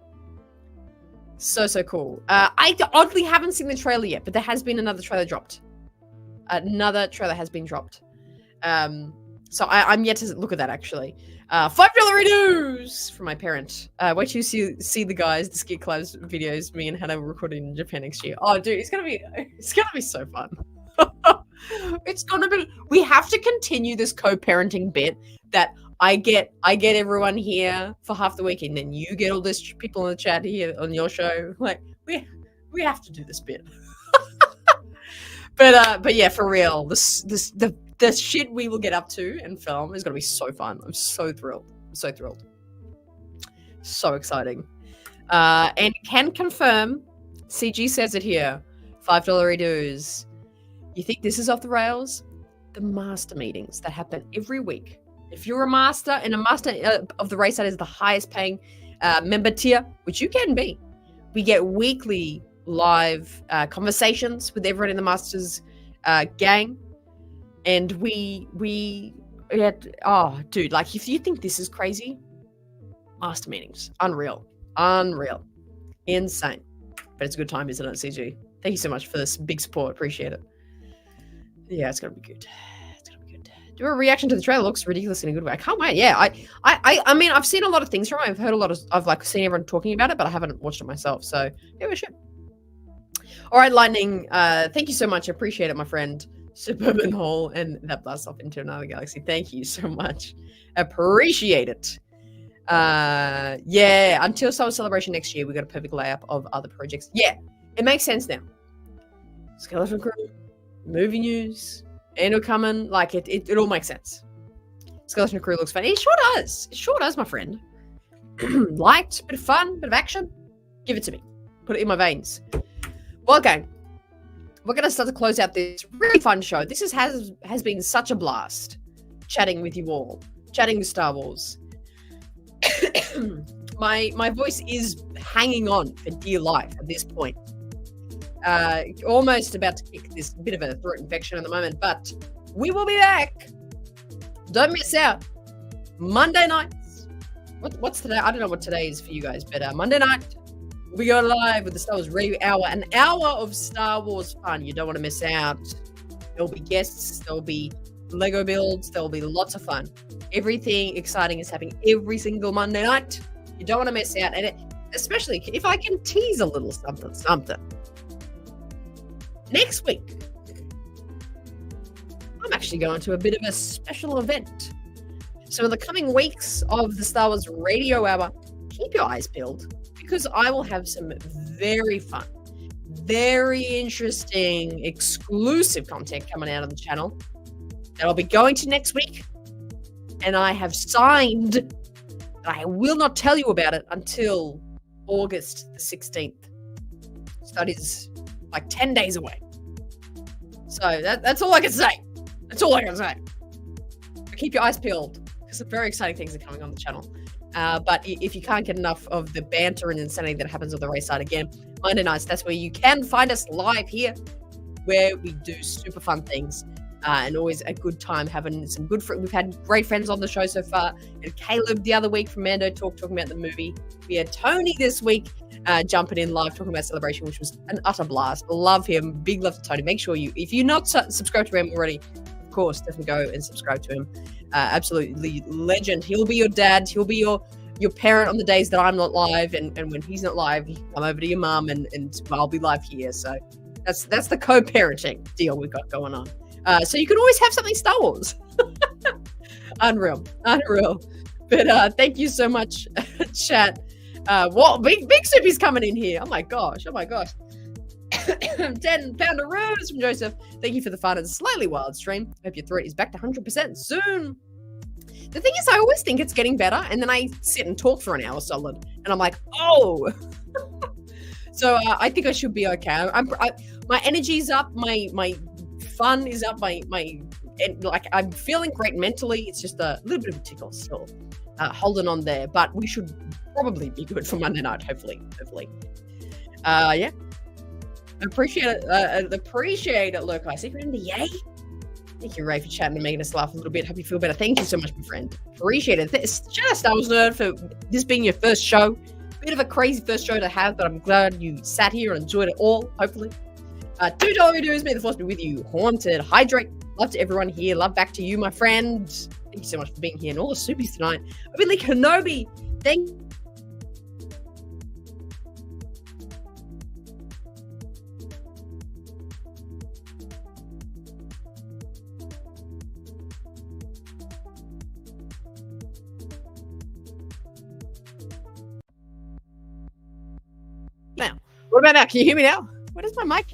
So cool. I oddly haven't seen the trailer yet, but there has been another trailer dropped. Another trailer has been dropped. So I'm yet to look at that, actually. $5 redos from my parent. Wait till you see the guys, the Skit Clubs videos me and Hannah recording in Japan next year. Oh, dude, it's gonna be so fun. We have to continue this co-parenting bit that I get everyone here for half the week, and then you get all these people in the chat here on your show. Like, we have to do this bit. But yeah, for real, the shit we will get up to and film is going to be so fun. I'm so thrilled. So exciting. And can confirm, CG says it here, $5 redos. You think this is off the rails? The master meetings that happen every week. If you're a master, and a master of the race that is the highest paying member tier, which you can be, we get weekly live conversations with everyone in the Masters gang. And we had, oh, dude, like, if you think this is crazy, master meetings, unreal, insane. But it's a good time, isn't it, CG? Thank you so much for this big support. Appreciate it. Yeah, it's gonna be good. Do a reaction to the trailer. Looks ridiculous in a good way. I can't wait. Yeah, I mean, I've seen a lot of things from it. I've heard a lot of, I've like seen everyone talking about it, but I haven't watched it myself. So yeah, we should. All right, Lightning. Thank you so much. I appreciate it, my friend. Suburban Hall, and that blasts off into another galaxy. Thank you so much. Appreciate it. Yeah, until Star Wars Celebration next year, we got a perfect layup of other projects. Yeah, it makes sense now. Skeleton Crew, movie news, Andor coming, like it all makes sense. Skeleton Crew looks fun. It sure does, my friend. Light, bit of fun, bit of action. Give it to me. Put it in my veins. Well, okay. we're going to start to close out this really fun show. This has been such a blast chatting with you all, chatting with Star Wars. My voice is hanging on for dear life at this point. Almost about to kick this bit of a throat infection at the moment, but we will be back. Don't miss out. Monday nights. What's today? I don't know what today is for you guys, but Monday night we go live with the Star Wars Review Hour. An hour of Star Wars fun. You don't want to miss out. There'll be guests. There'll be Lego builds. There'll be lots of fun. Everything exciting is happening every single Monday night. You don't want to miss out. And especially if I can tease a little something. Next week, I'm actually going to a bit of a special event. So in the coming weeks of the Star Wars Radio Hour, keep your eyes peeled, because I will have some very fun, very interesting, exclusive content coming out of the channel that I'll be going to next week. And I have signed, but I will not tell you about it until August the 16th. So that is like 10 days away. So that's all I can say. That's all I can say. But keep your eyes peeled, because some very exciting things are coming on the channel. But if you can't get enough of the banter and insanity that happens on the race side, again, Monday nights, that's where you can find us live here, where we do super fun things. And always a good time having some good friends. We've had great friends on the show so far. And Caleb the other week from Ando2 talking about the movie. We had Tony this week jumping in live talking about Celebration, which was an utter blast. Love him. Big love to Tony. Make sure if you're not subscribed to him already, of course, definitely go and subscribe to him. Absolutely legend. He'll be your dad. He'll be your parent on the days that I'm not live. And when he's not live, he can come over to your mum and I'll be live here. So that's the co-parenting deal we've got going on. So you can always have something Star Wars. Unreal. But thank you so much, chat. Big Soupy's coming in here. Oh my gosh. 10-pounder rose from Joseph. Thank you for the fun and slightly wild stream. Hope your throat is back to 100% soon. The thing is, I always think it's getting better, and then I sit and talk for an hour solid, and I'm like, oh. So I think I should be okay. My energy's up. My fun is up. I'm feeling great mentally. It's just a little bit of a tickle still, holding on there. But we should probably be good for Monday night. Hopefully. Yeah. Appreciate it. Look, I see you're in the yay. Thank you, Ray, for chatting and making us laugh a little bit. Hope you feel better. Thank you so much, my friend. Appreciate it. Shout out Star Wars Nerd for this being your first show. Bit of a crazy first show to have, but I'm glad you sat here and enjoyed it all, hopefully. $2 dues, may the force be with you. Haunted, hydrate. Love to everyone here. Love back to you, my friend. Thank you so much for being here and all the Soupies tonight. Openly Kenobi, thank you. Now, what about now? Can you hear me now? Where does my mic?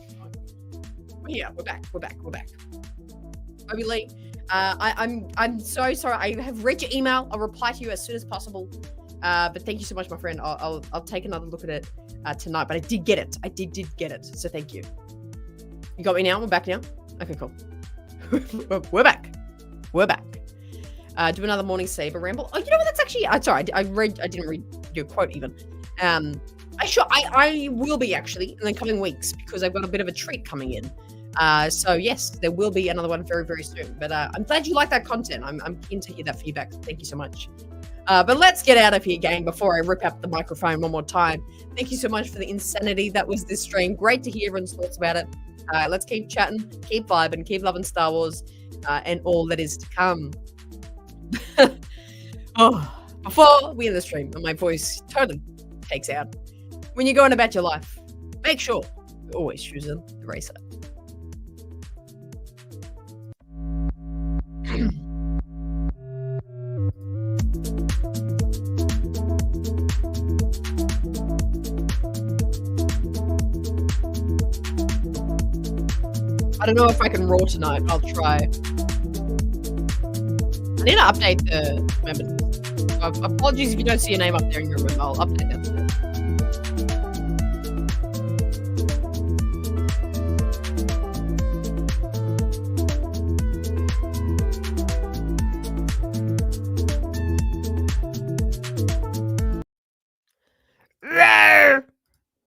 Yeah, we're back. Obi Lee, I'm so sorry. I have read your email. I'll reply to you as soon as possible. But thank you so much, my friend. I'll take another look at it tonight. But I did get it. I did get it. So thank you. You got me now? We're back now? Okay, cool. We're back. Do another morning saber ramble. Oh, you know what? That's actually. Sorry, I didn't read your quote even. I will be actually in the coming weeks, because I've got a bit of a treat coming in. So yes, there will be another one very, very soon. But I'm glad you like that content. I'm keen to hear that feedback. Thank you so much. But let's get out of here, gang, before I rip up the microphone one more time. Thank you so much for the insanity that was this stream. Great to hear everyone's thoughts about it. Let's keep chatting, keep vibing, keep loving Star Wars, and all that is to come. Before we end the stream and my voice totally takes out, when you're going about your life, make sure you're always choosing the racer. I don't know if I can raw tonight. I'll try. I need to update the members. So apologies if you don't see a name up there in your room. I'll update